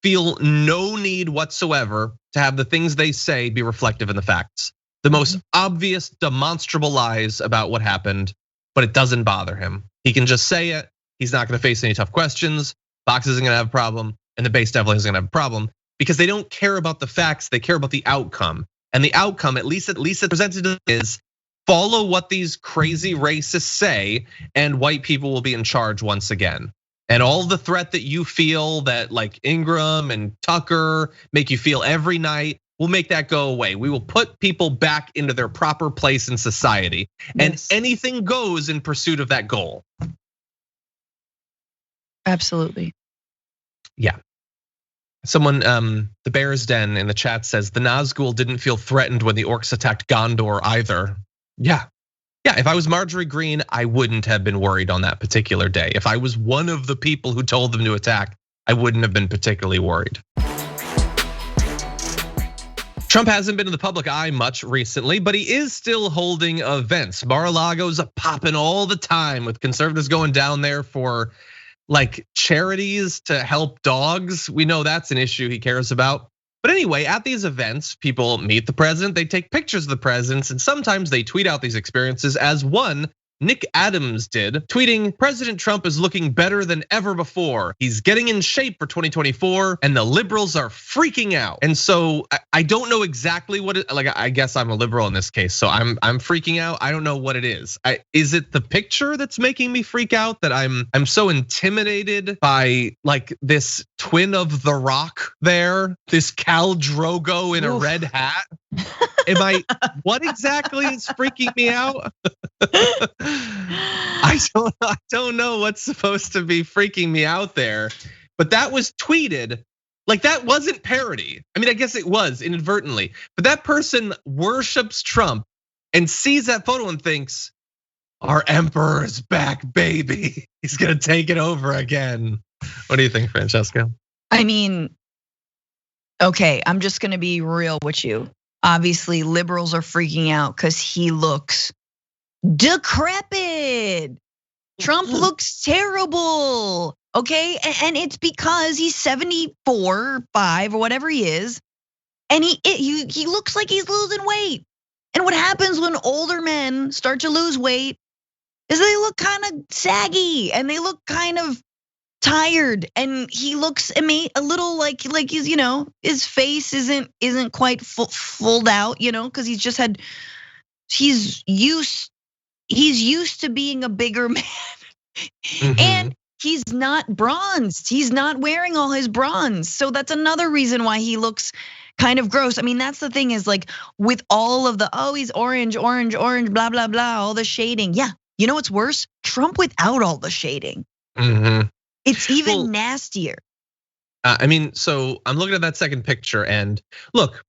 feel no need whatsoever to have the things they say be reflective in the facts. The most obvious, demonstrable lies about what happened, but it doesn't bother him. He can just say it. He's not gonna face any tough questions. Fox isn't gonna have a problem, and the base definitely isn't gonna have a problem, because they don't care about the facts, they care about the outcome. And the outcome, at least presented, is follow what these crazy racists say, and white people will be in charge once again. And all the threat that you feel, that like Ingram and Tucker make you feel every night, we'll make that go away. We will put people back into their proper place in society, and anything goes in pursuit of that goal. Absolutely. Yeah. Someone, the Bears Den in the chat says the Nazgul didn't feel threatened when the orcs attacked Gondor either. Yeah, if I was Marjorie Greene, I wouldn't have been worried on that particular day. If I was one of the people who told them to attack, I wouldn't have been particularly worried. Trump hasn't been in the public eye much recently, but he is still holding events. Mar-a-Lago's popping all the time, with conservatives going down there for charities to help dogs. We know that's an issue he cares about. But anyway, at these events, people meet the president, they take pictures of the presidents, and sometimes they tweet out these experiences, as one Nick Adams did, tweeting, "President Trump is looking better than ever before. He's getting in shape for 2024, and the liberals are freaking out." And so I don't know exactly what it, I guess I'm a liberal in this case, so I'm freaking out. I don't know what it is. Is it the picture that's making me freak out, that I'm so intimidated by this twin of The Rock there, this Khal Drogo in a red hat? What exactly is freaking me out? I don't know what's supposed to be freaking me out there, but that was tweeted. That wasn't parody. I mean, I guess it was inadvertently, but that person worships Trump and sees that photo and thinks, our emperor's back, baby. He's gonna take it over again. What do you think, Francesca? I mean, okay, I'm just gonna be real with you. Obviously, liberals are freaking out because he looks decrepit. Trump looks terrible, okay? And it's because he's 74, 5, or whatever he is, and he looks like he's losing weight. And what happens when older men start to lose weight is they look kind of saggy and they look kind of tired, and he looks a little like he's, his face isn't quite fulled out, because he's used to being a bigger man. And he's not bronzed. He's not wearing all his bronze. So that's another reason why he looks kind of gross. I mean, that's the thing is like with all of the, oh, he's orange, orange, orange, blah, blah, blah, all the shading. Yeah, you know what's worse? Trump without all the shading. It's even nastier. I mean, so I'm looking at that second picture and look,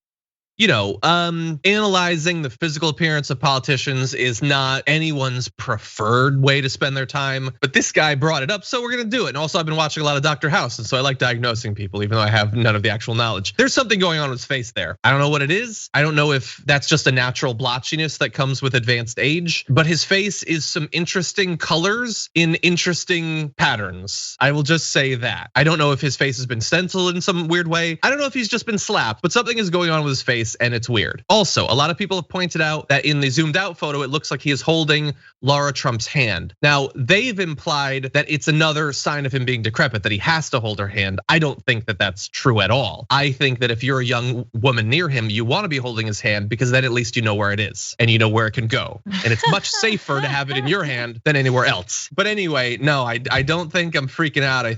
analyzing the physical appearance of politicians is not anyone's preferred way to spend their time, but this guy brought it up, so we're gonna do it. And also I've been watching a lot of Dr. House, and so I like diagnosing people, even though I have none of the actual knowledge. There's something going on with his face there. I don't know what it is. I don't know if that's just a natural blotchiness that comes with advanced age, but his face is some interesting colors in interesting patterns. I will just say that. I don't know if his face has been stenciled in some weird way. I don't know if he's just been slapped, but something is going on with his face and it's weird. Also, a lot of people have pointed out that in the zoomed out photo, it looks like he is holding Laura Trump's hand. Now, they've implied that it's another sign of him being decrepit, that he has to hold her hand. I don't think that that's true at all. I think that if you're a young woman near him, you want to be holding his hand because then at least you know where it is and you know where it can go. And it's much safer to have it in your hand than anywhere else. But anyway, no, I don't think I'm freaking out. I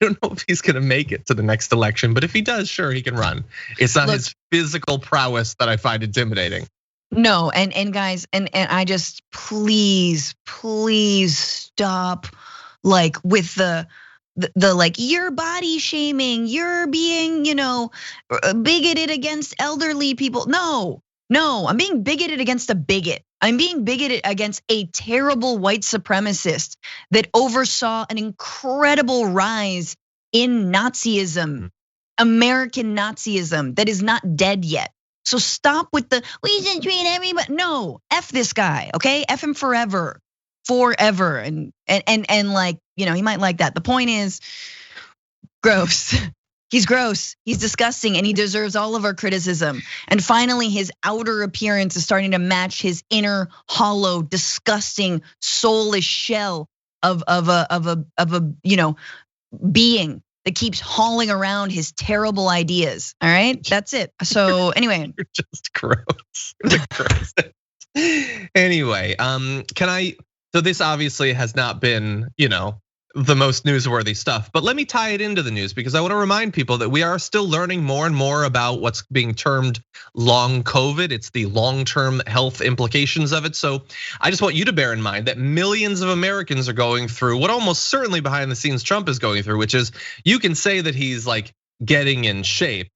don't know if he's gonna make it to the next election, but if he does, sure, he can run. It's not his physical prowess that I find intimidating. No, and guys, and I just please stop like with the like you're body shaming, you're being, bigoted against elderly people. No, I'm being bigoted against a bigot. I'm being bigoted against a terrible white supremacist that oversaw an incredible rise in Nazism, American Nazism that is not dead yet. So stop with the, we should treat everybody. No, F this guy, okay? F him forever. And like, he might like that. The point is, gross. He's gross, he's disgusting, and he deserves all of our criticism. And finally, his outer appearance is starting to match his inner, hollow, disgusting, soulless shell of a being that keeps hauling around his terrible ideas. All right, that's it. So anyway, you're just gross. Anyway, so this obviously has not been, the most newsworthy stuff, but let me tie it into the news because I want to remind people that we are still learning more and more about what's being termed long COVID. It's the long-term health implications of it. So I just want you to bear in mind that millions of Americans are going through what almost certainly behind the scenes Trump is going through, which is you can say that he's like getting in shape.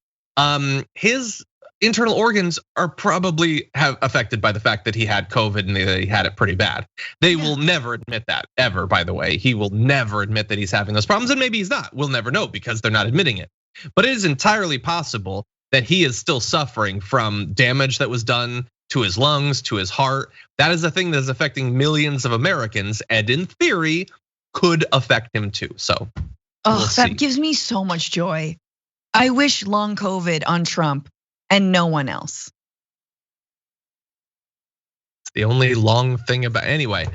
His internal organs are probably affected by the fact that he had COVID and that he had it pretty bad. They will never admit that ever, by the way. He will never admit that he's having those problems, and maybe he's not. We'll never know because they're not admitting it. But it is entirely possible that he is still suffering from damage that was done to his lungs, to his heart. That is a thing that is affecting millions of Americans, and in theory, could affect him too. So, that gives me so much joy. I wish long COVID on Trump and no one else. It's the only long thing about anyway.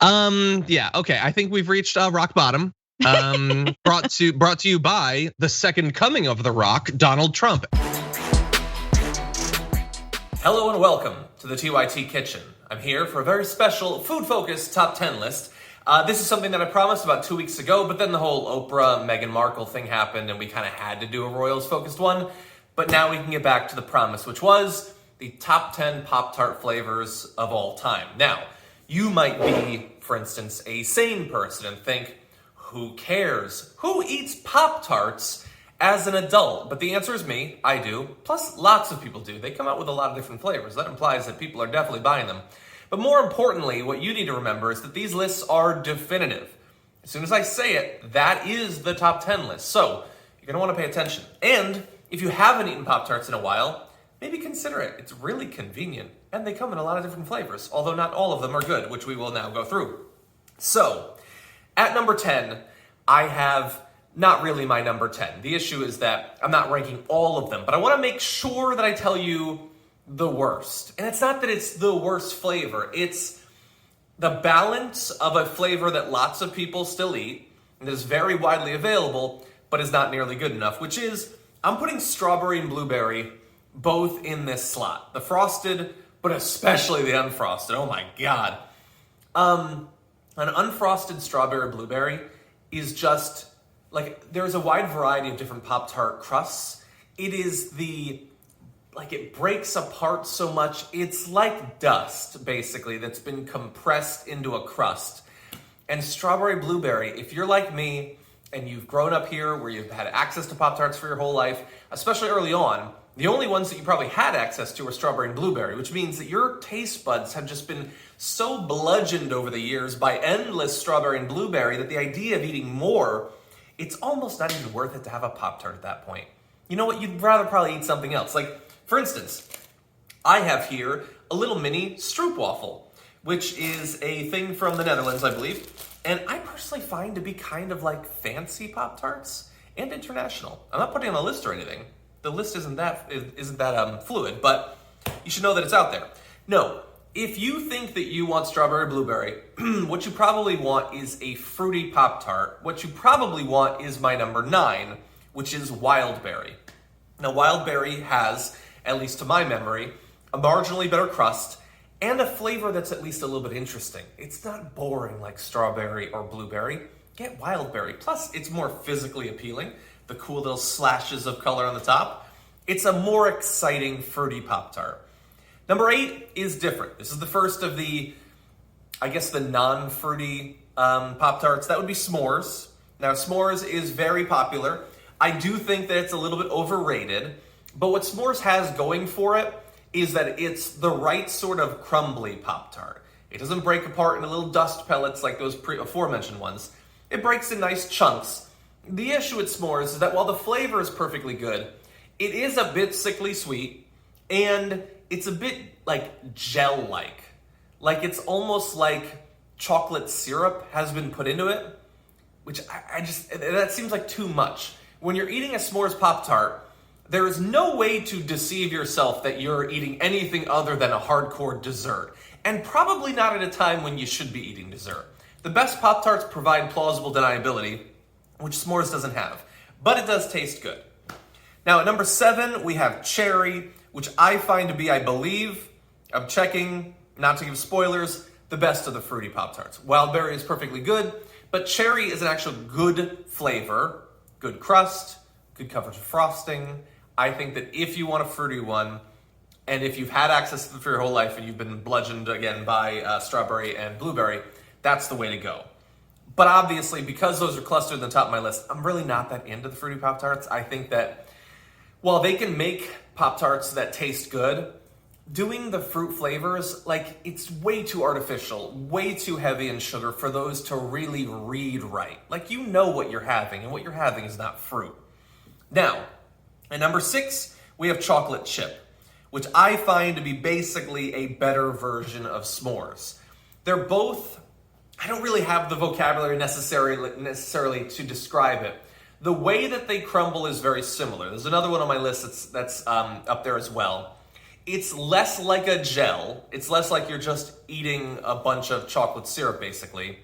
Yeah, okay. I think we've reached rock bottom. Brought to you by the second coming of the Rock, Donald Trump. Hello and welcome to the TYT Kitchen. I'm here for a very special food-focused top 10 list. This is something that I promised about 2 weeks ago, but then the whole Oprah, Meghan Markle thing happened and we kind of had to do a Royals-focused one. But now we can get back to the promise, which was the top 10 Pop-Tart flavors of all time. Now, you might be, for instance, a sane person and think, who cares? Who eats Pop-Tarts as an adult? But the answer is me, I do. Plus, lots of people do. They come out with a lot of different flavors. That implies that people are definitely buying them. But more importantly, what you need to remember is that these lists are definitive. As soon as I say it, that is the top 10 list. So, you're gonna wanna pay attention. And if you haven't eaten Pop-Tarts in a while, maybe consider it. It's really convenient, and they come in a lot of different flavors, although not all of them are good, which we will now go through. So, at number 10, I have not really my number 10. The issue is that I'm not ranking all of them, but I wanna make sure that I tell you the worst. And it's not that it's the worst flavor, it's the balance of a flavor that lots of people still eat, and is very widely available, but is not nearly good enough, which is, I'm putting strawberry and blueberry both in this slot. The frosted, but especially the unfrosted, oh my God. An unfrosted strawberry blueberry is just, like, there's a wide variety of different Pop-Tart crusts. it is it breaks apart so much. It's like dust, basically, that's been compressed into a crust. And strawberry blueberry, if you're like me and you've grown up here where you've had access to Pop-Tarts for your whole life, especially early on, the only ones that you probably had access to were strawberry and blueberry, which means that your taste buds have just been so bludgeoned over the years by endless strawberry and blueberry that the idea of eating more, it's almost not even worth it to have a Pop-Tart at that point. You know what? You'd rather probably eat something else. Like, for instance, I have here a little mini stroopwafel, which is a thing from the Netherlands, I believe. And I personally find to be kind of like fancy Pop-Tarts and international. I'm not putting on a list or anything. The list isn't that fluid, but you should know that it's out there. No, if you think that you want strawberry blueberry, what you probably want is a fruity Pop-Tart. What you probably want is my number 9, which is wild berry. Now, wild berry has, at least to my memory, a marginally better crust and a flavor that's at least a little bit interesting. It's not boring like strawberry or blueberry. Get wild berry. Plus, it's more physically appealing. The cool little slashes of color on the top. It's a more exciting fruity Pop-Tart. Number 8 is different. This is the first of the non-fruity Pop-Tarts. That would be s'mores. Now, s'mores is very popular. I do think that it's a little bit overrated, but what s'mores has going for it is that it's the right sort of crumbly Pop-Tart. It doesn't break apart into little dust pellets like those aforementioned ones. It breaks in nice chunks. The issue with s'mores is that while the flavor is perfectly good, it is a bit sickly sweet, and it's a bit like gel-like. Like it's almost like chocolate syrup has been put into it, which that seems like too much. When you're eating a s'mores Pop-Tart, there is no way to deceive yourself that you're eating anything other than a hardcore dessert. And probably not at a time when you should be eating dessert. The best Pop-Tarts provide plausible deniability, which s'mores doesn't have. But it does taste good. Now at number 7, we have cherry, which I find to be, I believe, I'm checking, not to give spoilers, the best of the fruity Pop-Tarts. Wild berry is perfectly good, but cherry is an actual good flavor, good crust, good coverage of frosting. I think that if you want a fruity one, and if you've had access to them for your whole life and you've been bludgeoned again by strawberry and blueberry, that's the way to go. But obviously, because those are clustered in the top of my list, I'm really not that into the fruity Pop-Tarts. I think that while they can make Pop-Tarts that taste good, doing the fruit flavors, like, it's way too artificial, way too heavy in sugar for those to really read right. Like, you know what you're having, and what you're having is not fruit. Now, at number 6, we have chocolate chip, which I find to be basically a better version of s'mores. They're both, I don't really have the vocabulary necessarily to describe it. The way that they crumble is very similar. There's another one on my list that's up there as well. It's less like a gel. It's less like you're just eating a bunch of chocolate syrup, basically,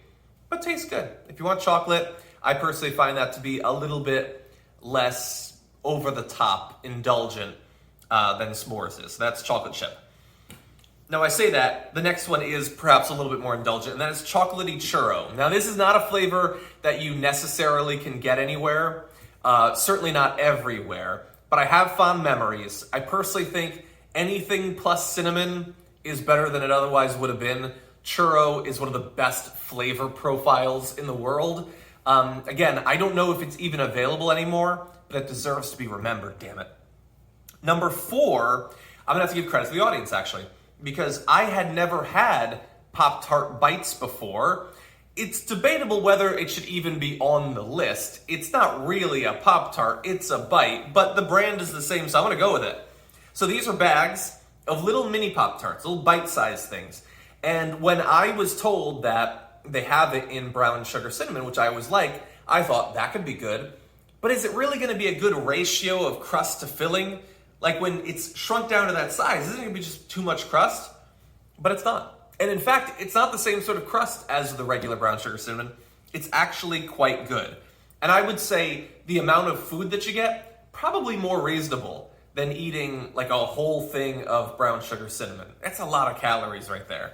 but tastes good. If you want chocolate, I personally find that to be a little bit less over-the-top, indulgent than s'mores is. So that's chocolate chip. Now, I say that, the next one is perhaps a little bit more indulgent, and that is chocolatey churro. Now, this is not a flavor that you necessarily can get anywhere, certainly not everywhere, but I have fond memories. I personally think anything plus cinnamon is better than it otherwise would have been. Churro is one of the best flavor profiles in the world. Again, I don't know if it's even available anymore, but it deserves to be remembered, damn it. Number 4, I'm gonna have to give credit to the audience, actually, because I had never had Pop-Tart Bites before. It's debatable whether it should even be on the list. It's not really a Pop-Tart, it's a bite, but the brand is the same, so I'm gonna go with it. So these are bags of little mini Pop-Tarts, little bite-sized things. And when I was told that they have it in brown sugar cinnamon, which I always like, I thought that could be good. But is it really gonna be a good ratio of crust to filling? Like when it's shrunk down to that size, isn't it gonna be just too much crust? But it's not. And in fact, it's not the same sort of crust as the regular brown sugar cinnamon. It's actually quite good. And I would say the amount of food that you get, probably more reasonable than eating like a whole thing of brown sugar cinnamon. That's a lot of calories right there.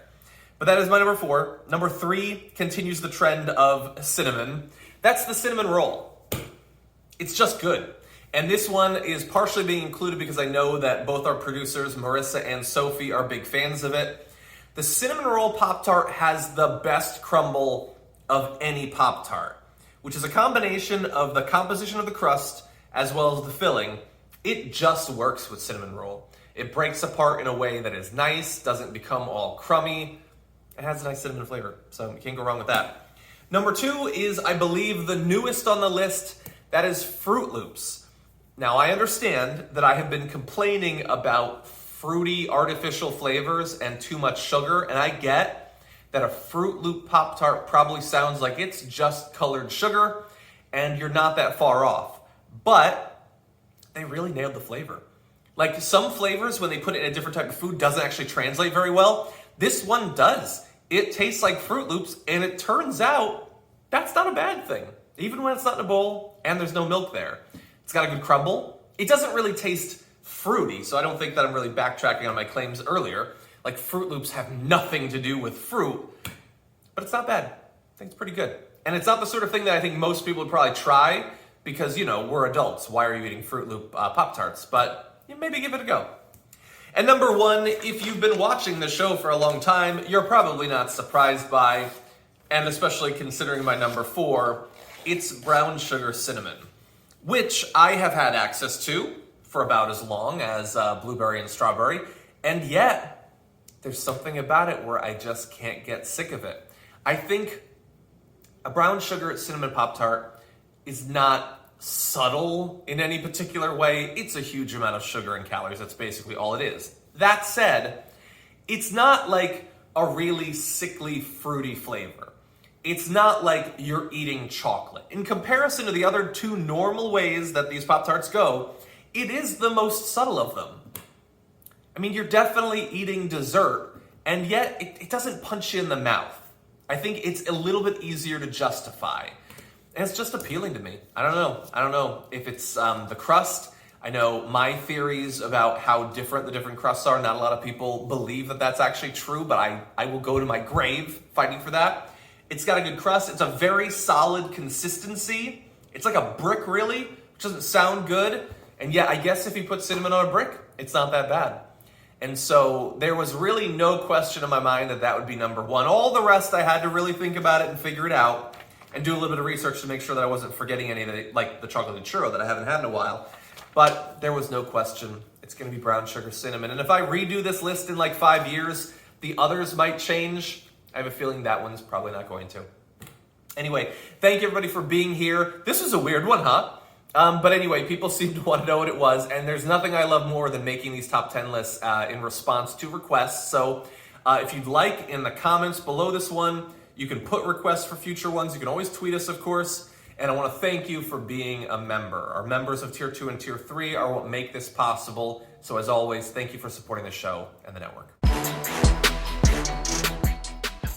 But that is my number 4. Number 3 continues the trend of cinnamon. That's the cinnamon roll. It's just good. And this one is partially being included because I know that both our producers, Marissa and Sophie, are big fans of it. The Cinnamon Roll Pop-Tart has the best crumble of any Pop-Tart, which is a combination of the composition of the crust as well as the filling. It just works with cinnamon roll. It breaks apart in a way that is nice, doesn't become all crummy. It has a nice cinnamon flavor, so you can't go wrong with that. Number 2 is, I believe, the newest on the list. That is Fruit Loops. Now, I understand that I have been complaining about fruity artificial flavors and too much sugar, and I get that a Fruit Loop Pop-Tart probably sounds like it's just colored sugar, and you're not that far off. But they really nailed the flavor. Like some flavors, when they put it in a different type of food, doesn't actually translate very well. This one does. It tastes like Fruit Loops, and it turns out that's not a bad thing. Even when it's not in a bowl and there's no milk there. It's got a good crumble. It doesn't really taste fruity, so I don't think that I'm really backtracking on my claims earlier. Like Fruit Loops have nothing to do with fruit, but it's not bad. I think it's pretty good. And it's not the sort of thing that I think most people would probably try because, you know, we're adults. Why are you eating Fruit Loop Pop-Tarts? But maybe give it a go. And number 1, if you've been watching the show for a long time, you're probably not surprised by, and especially considering my number 4, it's brown sugar cinnamon, which I have had access to for about as long as blueberry and strawberry, and yet there's something about it where I just can't get sick of it. I think a brown sugar cinnamon Pop-Tart is not subtle in any particular way. It's a huge amount of sugar and calories. That's basically all it is. That said, it's not like a really sickly, fruity flavor. It's not like you're eating chocolate. In comparison to the other 2 normal ways that these Pop-Tarts go, it is the most subtle of them. I mean, you're definitely eating dessert, and yet it doesn't punch you in the mouth. I think it's a little bit easier to justify. And it's just appealing to me. I don't know if it's the crust. I know my theories about how different the different crusts are. Not a lot of people believe that that's actually true, but I will go to my grave fighting for that. It's got a good crust. It's a very solid consistency. It's like a brick, really, which doesn't sound good. And yet, I guess if you put cinnamon on a brick, it's not that bad. And so there was really no question in my mind that that would be number 1. All the rest, I had to really think about it and figure it out and do a little bit of research to make sure that I wasn't forgetting any of the, like the chocolate churro that I haven't had in a while. But there was no question. It's going to be brown sugar cinnamon. And if I redo this list in like 5 years, the others might change. I have a feeling that one's probably not going to. Anyway, thank you everybody for being here. This was a weird one, huh? But anyway, people seem to want to know what it was, and there's nothing I love more than making these top 10 lists in response to requests. So if you'd like, in the comments below this one, you can put requests for future ones. You can always tweet us, of course. And I want to thank you for being a member. Our members of Tier 2 and Tier 3 are what make this possible. So as always, thank you for supporting the show and the network.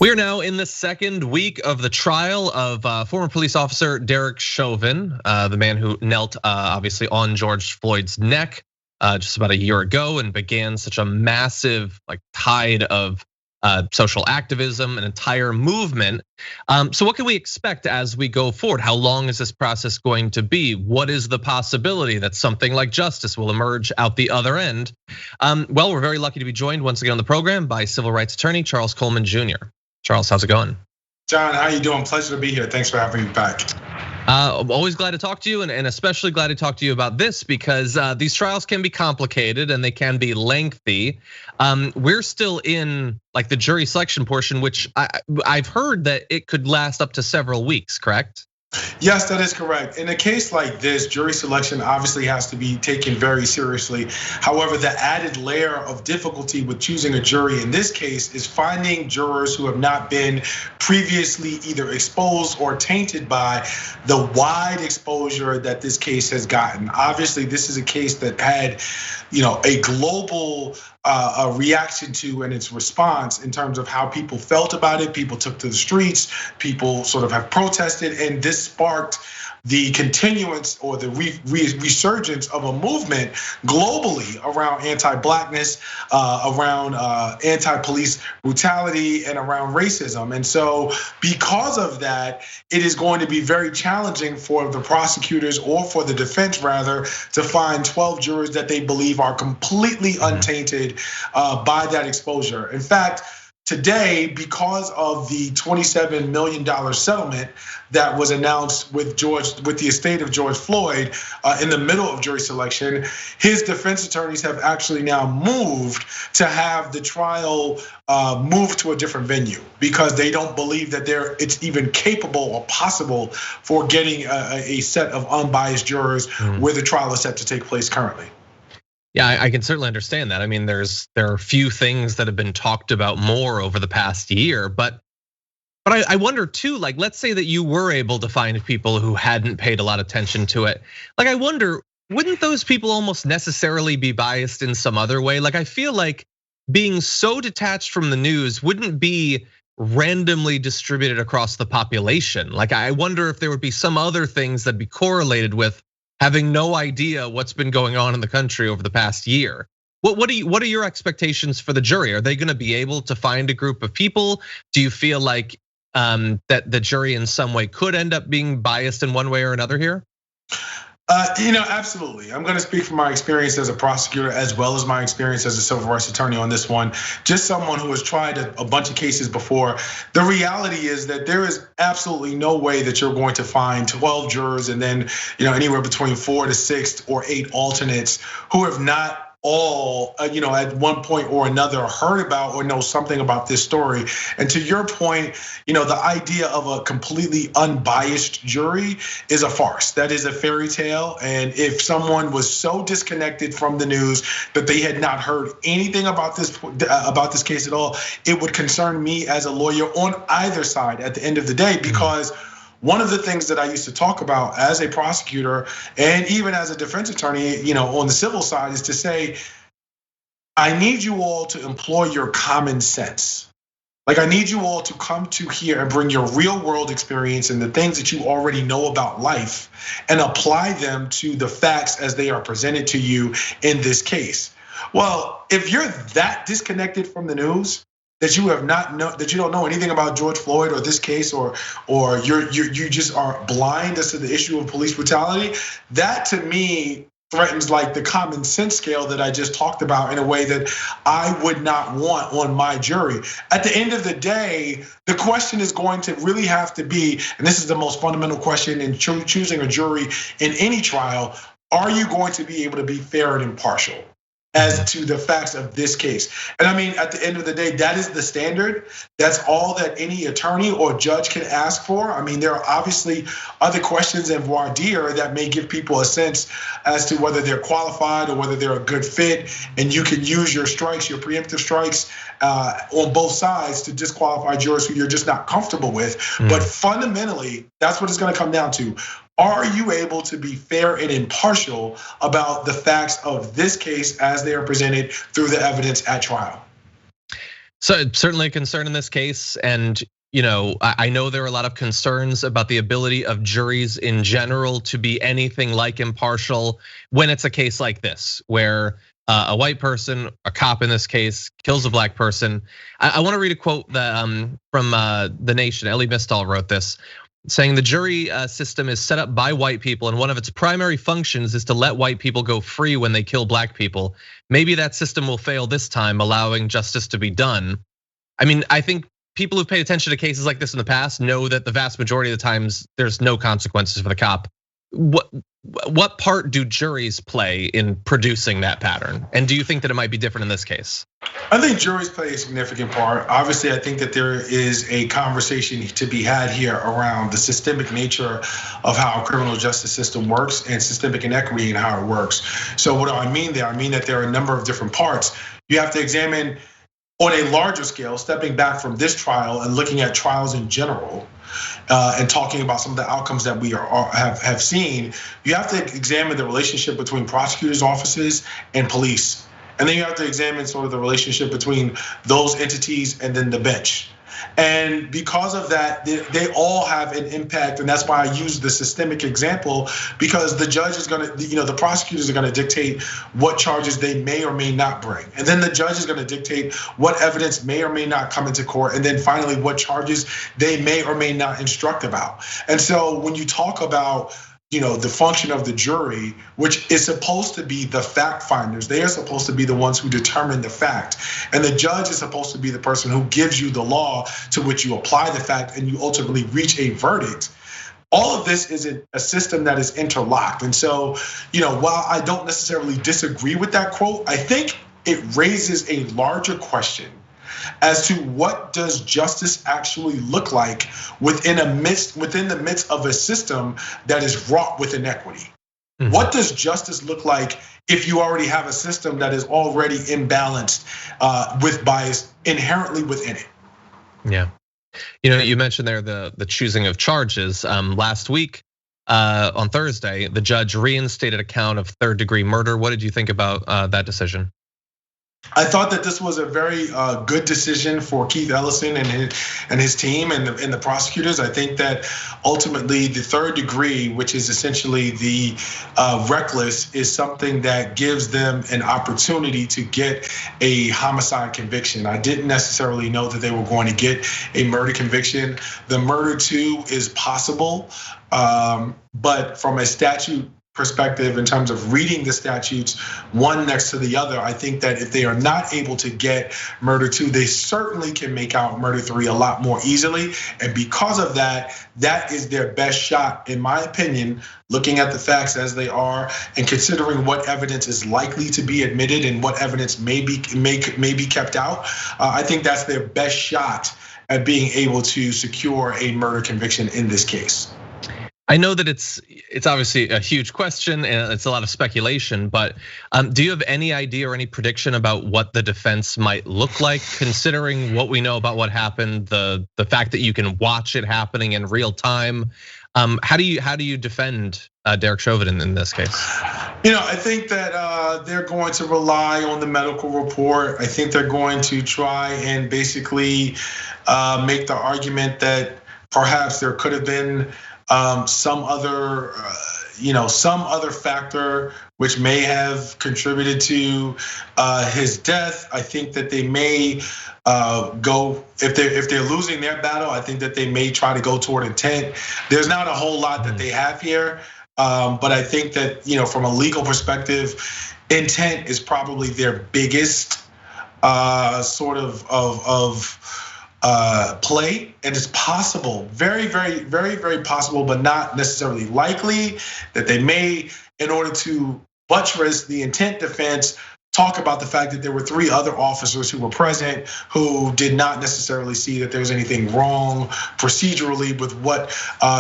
We are now in the 2nd week of the trial of former police officer Derek Chauvin, the man who knelt obviously on George Floyd's neck just about a year ago and began such a massive tide of social activism, an entire movement. So what can we expect as we go forward? How long is this process going to be? What is the possibility that something like justice will emerge out the other end? Well, we're very lucky to be joined once again on the program by civil rights attorney Charles Coleman Jr. Charles, how's it going? John, how you doing? Pleasure to be here. Thanks for having me back. I'm always glad to talk to you, and especially glad to talk to you about this because these trials can be complicated and they can be lengthy. We're still in the jury selection portion, which I've heard that it could last up to several weeks, correct? Yes, that is correct. In a case like this, jury selection obviously has to be taken very seriously. However, the added layer of difficulty with choosing a jury in this case is finding jurors who have not been previously either exposed or tainted by the wide exposure that this case has gotten. Obviously, this is a case that had, a global reaction to and its response in terms of how people felt about it. People took to the streets, people sort of have protested, and this sparked the continuance or the resurgence of a movement globally around anti-blackness, around anti-police brutality, and around racism. And so because of that, it is going to be very challenging for the prosecutors, or for the defense rather, to find 12 jurors that they believe are completely untainted by that exposure. In fact, today, because of the $27 million settlement that was announced with the estate of George Floyd in the middle of jury selection, his defense attorneys have actually now moved to have the trial moved to a different venue, because they don't believe that it's even capable or possible for getting a set of unbiased jurors where the trial is set to take place currently. Yeah, I can certainly understand that. I mean, there are few things that have been talked about more over the past year, but I wonder too, like, let's say that you were able to find people who hadn't paid a lot of attention to it. Like, I wonder, wouldn't those people almost necessarily be biased in some other way? Like, I feel like being so detached from the news wouldn't be randomly distributed across the population. Like, I wonder if there would be some other things that'd be correlated with having no idea what's been going on in the country over the past year. What are your expectations for the jury? Are they going to be able to find a group of people? Do you feel like that the jury in some way could end up being biased in one way or another here? Absolutely. I'm going to speak from my experience as a prosecutor, as well as my experience as a civil rights attorney on this one. Just someone who has tried a bunch of cases before. The reality is that there is absolutely no way that you're going to find 12 jurors and then anywhere between 4 to 6 or 8 alternates who have not all, at one point or another heard about or know something about this story. And to your point, the idea of a completely unbiased jury is a farce. That is a fairy tale. And if someone was so disconnected from the news that they had not heard anything about this case at all, it would concern me as a lawyer on either side at the end of the day, because one of the things that I used to talk about as a prosecutor and even as a defense attorney, on the civil side, is to say, I need you all to employ your common sense. Like, I need you all to come to here and bring your real world experience and the things that you already know about life and apply them to the facts as they are presented to you in this case. Well, if you're that disconnected from the news, that you don't know anything about George Floyd or this case, or you just are blind as to the issue of police brutality, that to me threatens like the common sense scale that I just talked about in a way that I would not want on my jury. At the end of the day, the question is going to really have to be, and this is the most fundamental question in choosing a jury in any trial, are you going to be able to be fair and impartial as to the facts of this case? And I mean, at the end of the day, that is the standard. That's all that any attorney or judge can ask for. I mean, there are obviously other questions in voir dire that may give people a sense as to whether they're qualified or whether they're a good fit. And you can use your strikes, your preemptive strikes on both sides to disqualify jurors who you're just not comfortable with. But fundamentally, that's what it's gonna come down to. Are you able to be fair and impartial about the facts of this case as they are presented through the evidence at trial? So it's certainly a concern in this case. And I know there are a lot of concerns about the ability of juries in general to be anything like impartial when it's a case like this, where a white person, a cop in this case, kills a black person. I want to read a quote that from The Nation. Elie Mystal wrote this, saying the jury system is set up by white people, and one of its primary functions is to let white people go free when they kill black people. Maybe that system will fail this time, allowing justice to be done. I mean, I think people who've paid attention to cases like this in the past know that the vast majority of the times there's no consequences for the cop. What part do juries play in producing that pattern? And do you think that it might be different in this case? I think juries play a significant part. Obviously, I think that there is a conversation to be had here around the systemic nature of how our criminal justice system works and systemic inequity and how it works. So what do I mean there? I mean that there are a number of different parts. You have to examine on a larger scale, stepping back from this trial and looking at trials in general, and talking about some of the outcomes that we have seen. You have to examine the relationship between prosecutors' offices and police. And then you have to examine sort of the relationship between those entities and then the bench. And because of that, they all have an impact. And that's why I use the systemic example, because the judge is gonna, the prosecutors are gonna dictate what charges they may or may not bring. And then the judge is gonna dictate what evidence may or may not come into court. And then finally, what charges they may or may not instruct about. And so when you talk about the function of the jury, which is supposed to be the fact finders. They are supposed to be the ones who determine the fact. And the judge is supposed to be the person who gives you the law to which you apply the fact and you ultimately reach a verdict. All of this is a system that is interlocked. And so, while I don't necessarily disagree with that quote, I think it raises a larger question as to what does justice actually look like within the midst of a system that is wrought with inequity. Mm-hmm. What does justice look like if you already have a system that is already imbalanced with bias inherently within it? Yeah, you mentioned there the choosing of charges. Last week on Thursday, the judge reinstated a count of third-degree murder. What did you think about that decision? I thought that this was a very good decision for Keith Ellison and his team and the prosecutors. I think that ultimately the third degree, which is essentially the reckless, is something that gives them an opportunity to get a homicide conviction. I didn't necessarily know that they were going to get a murder conviction. The murder too is possible, but from a statute perspective, in terms of reading the statutes one next to the other, I think that if they are not able to get murder 2, they certainly can make out murder 3 a lot more easily. And because of that, that is their best shot, in my opinion, looking at the facts as they are and considering what evidence is likely to be admitted and what evidence may be kept out. I think that's their best shot at being able to secure a murder conviction in this case. I know that it's obviously a huge question and it's a lot of speculation, but do you have any idea or any prediction about what the defense might look like, considering what we know about what happened, the fact that you can watch it happening in real time? How do you defend Derek Chauvin in this case? I think that they're going to rely on the medical report. I think they're going to try and basically make the argument that perhaps there could have been some other factor which may have contributed to his death. I think that they may go, if they're losing their battle, I think that they may try to go toward intent. There's not a whole lot that they have here, but I think that from a legal perspective, intent is probably their biggest sort of play, and it's possible, very, very, very, very possible, but not necessarily likely, that they may, in order to buttress the intent defense, talk about the fact that there were 3 other officers who were present who did not necessarily see that there was anything wrong procedurally with what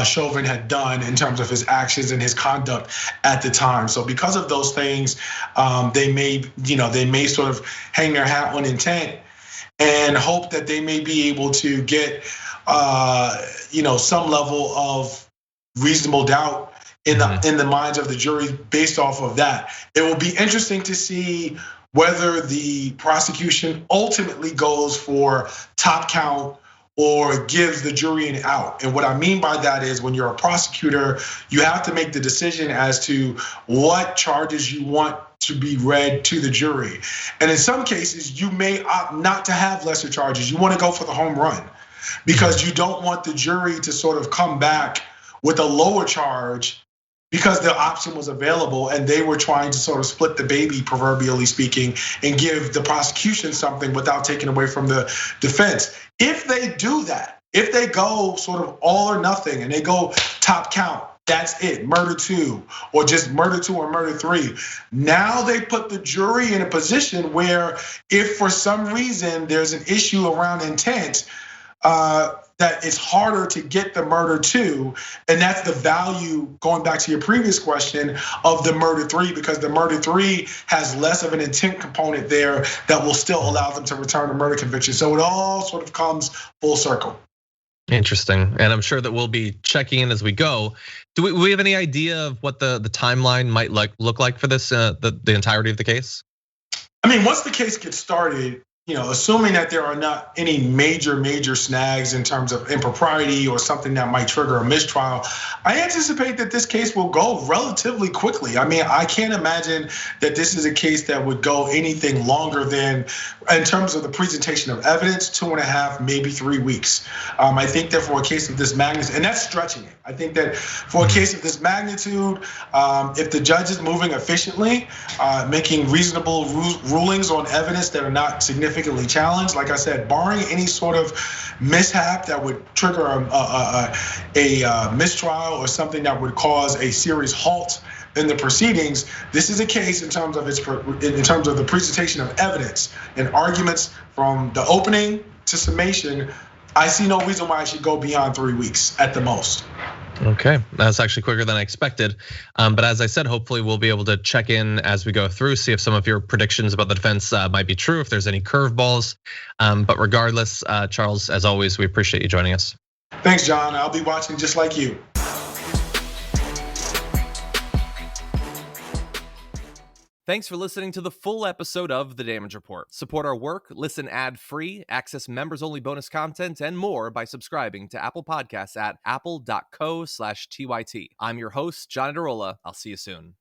Chauvin had done in terms of his actions and his conduct at the time. So because of those things, they may sort of hang their hat on intent and hope that they may be able to get some level of reasonable doubt in the minds of the jury based off of that. It will be interesting to see whether the prosecution ultimately goes for top count or gives the jury an out. And what I mean by that is, when you're a prosecutor, you have to make the decision as to what charges you want to be read to the jury. And in some cases, you may opt not to have lesser charges. You want to go for the home run because you don't want the jury to sort of come back with a lower charge because the option was available and they were trying to sort of split the baby, proverbially speaking, and give the prosecution something without taking away from the defense. If they do that, if they go sort of all or nothing and they go top count, that's it, murder 2, or just murder 2 or murder 3. Now they put the jury in a position where if for some reason there's an issue around intent, that it's harder to get the murder 2, and that's the value, going back to your previous question, of the murder 3, because the murder 3 has less of an intent component there that will still allow them to return a murder conviction. So it all sort of comes full circle. Interesting, and I'm sure that we'll be checking in as we go. Do we have any idea of what the timeline might look like for this, the entirety of the case? I mean, once the case gets started, assuming that there are not any major snags in terms of impropriety or something that might trigger a mistrial, I anticipate that this case will go relatively quickly. I mean, I can't imagine that this is a case that would go anything longer than, in terms of the presentation of evidence, 2.5, maybe 3 weeks. I think that for a case of this magnitude, and that's stretching it. I think that for a case of this magnitude, if the judge is moving efficiently, making reasonable rulings on evidence that are not significantly challenged, like I said, barring any sort of mishap that would trigger a mistrial or something that would cause a serious halt in the proceedings, this is a case in terms of the presentation of evidence and arguments from the opening to summation. I see no reason why it should go beyond 3 weeks at the most. Okay, that's actually quicker than I expected. But as I said, hopefully we'll be able to check in as we go through, see if some of your predictions about the defense might be true, if there's any curveballs. But regardless, Charles, as always, we appreciate you joining us. Thanks, John. I'll be watching just like you. Thanks for listening to the full episode of The Damage Report. Support our work, listen ad-free, access members-only bonus content, and more by subscribing to Apple Podcasts at apple.co/TYT. I'm your host, John Adarola. I'll see you soon.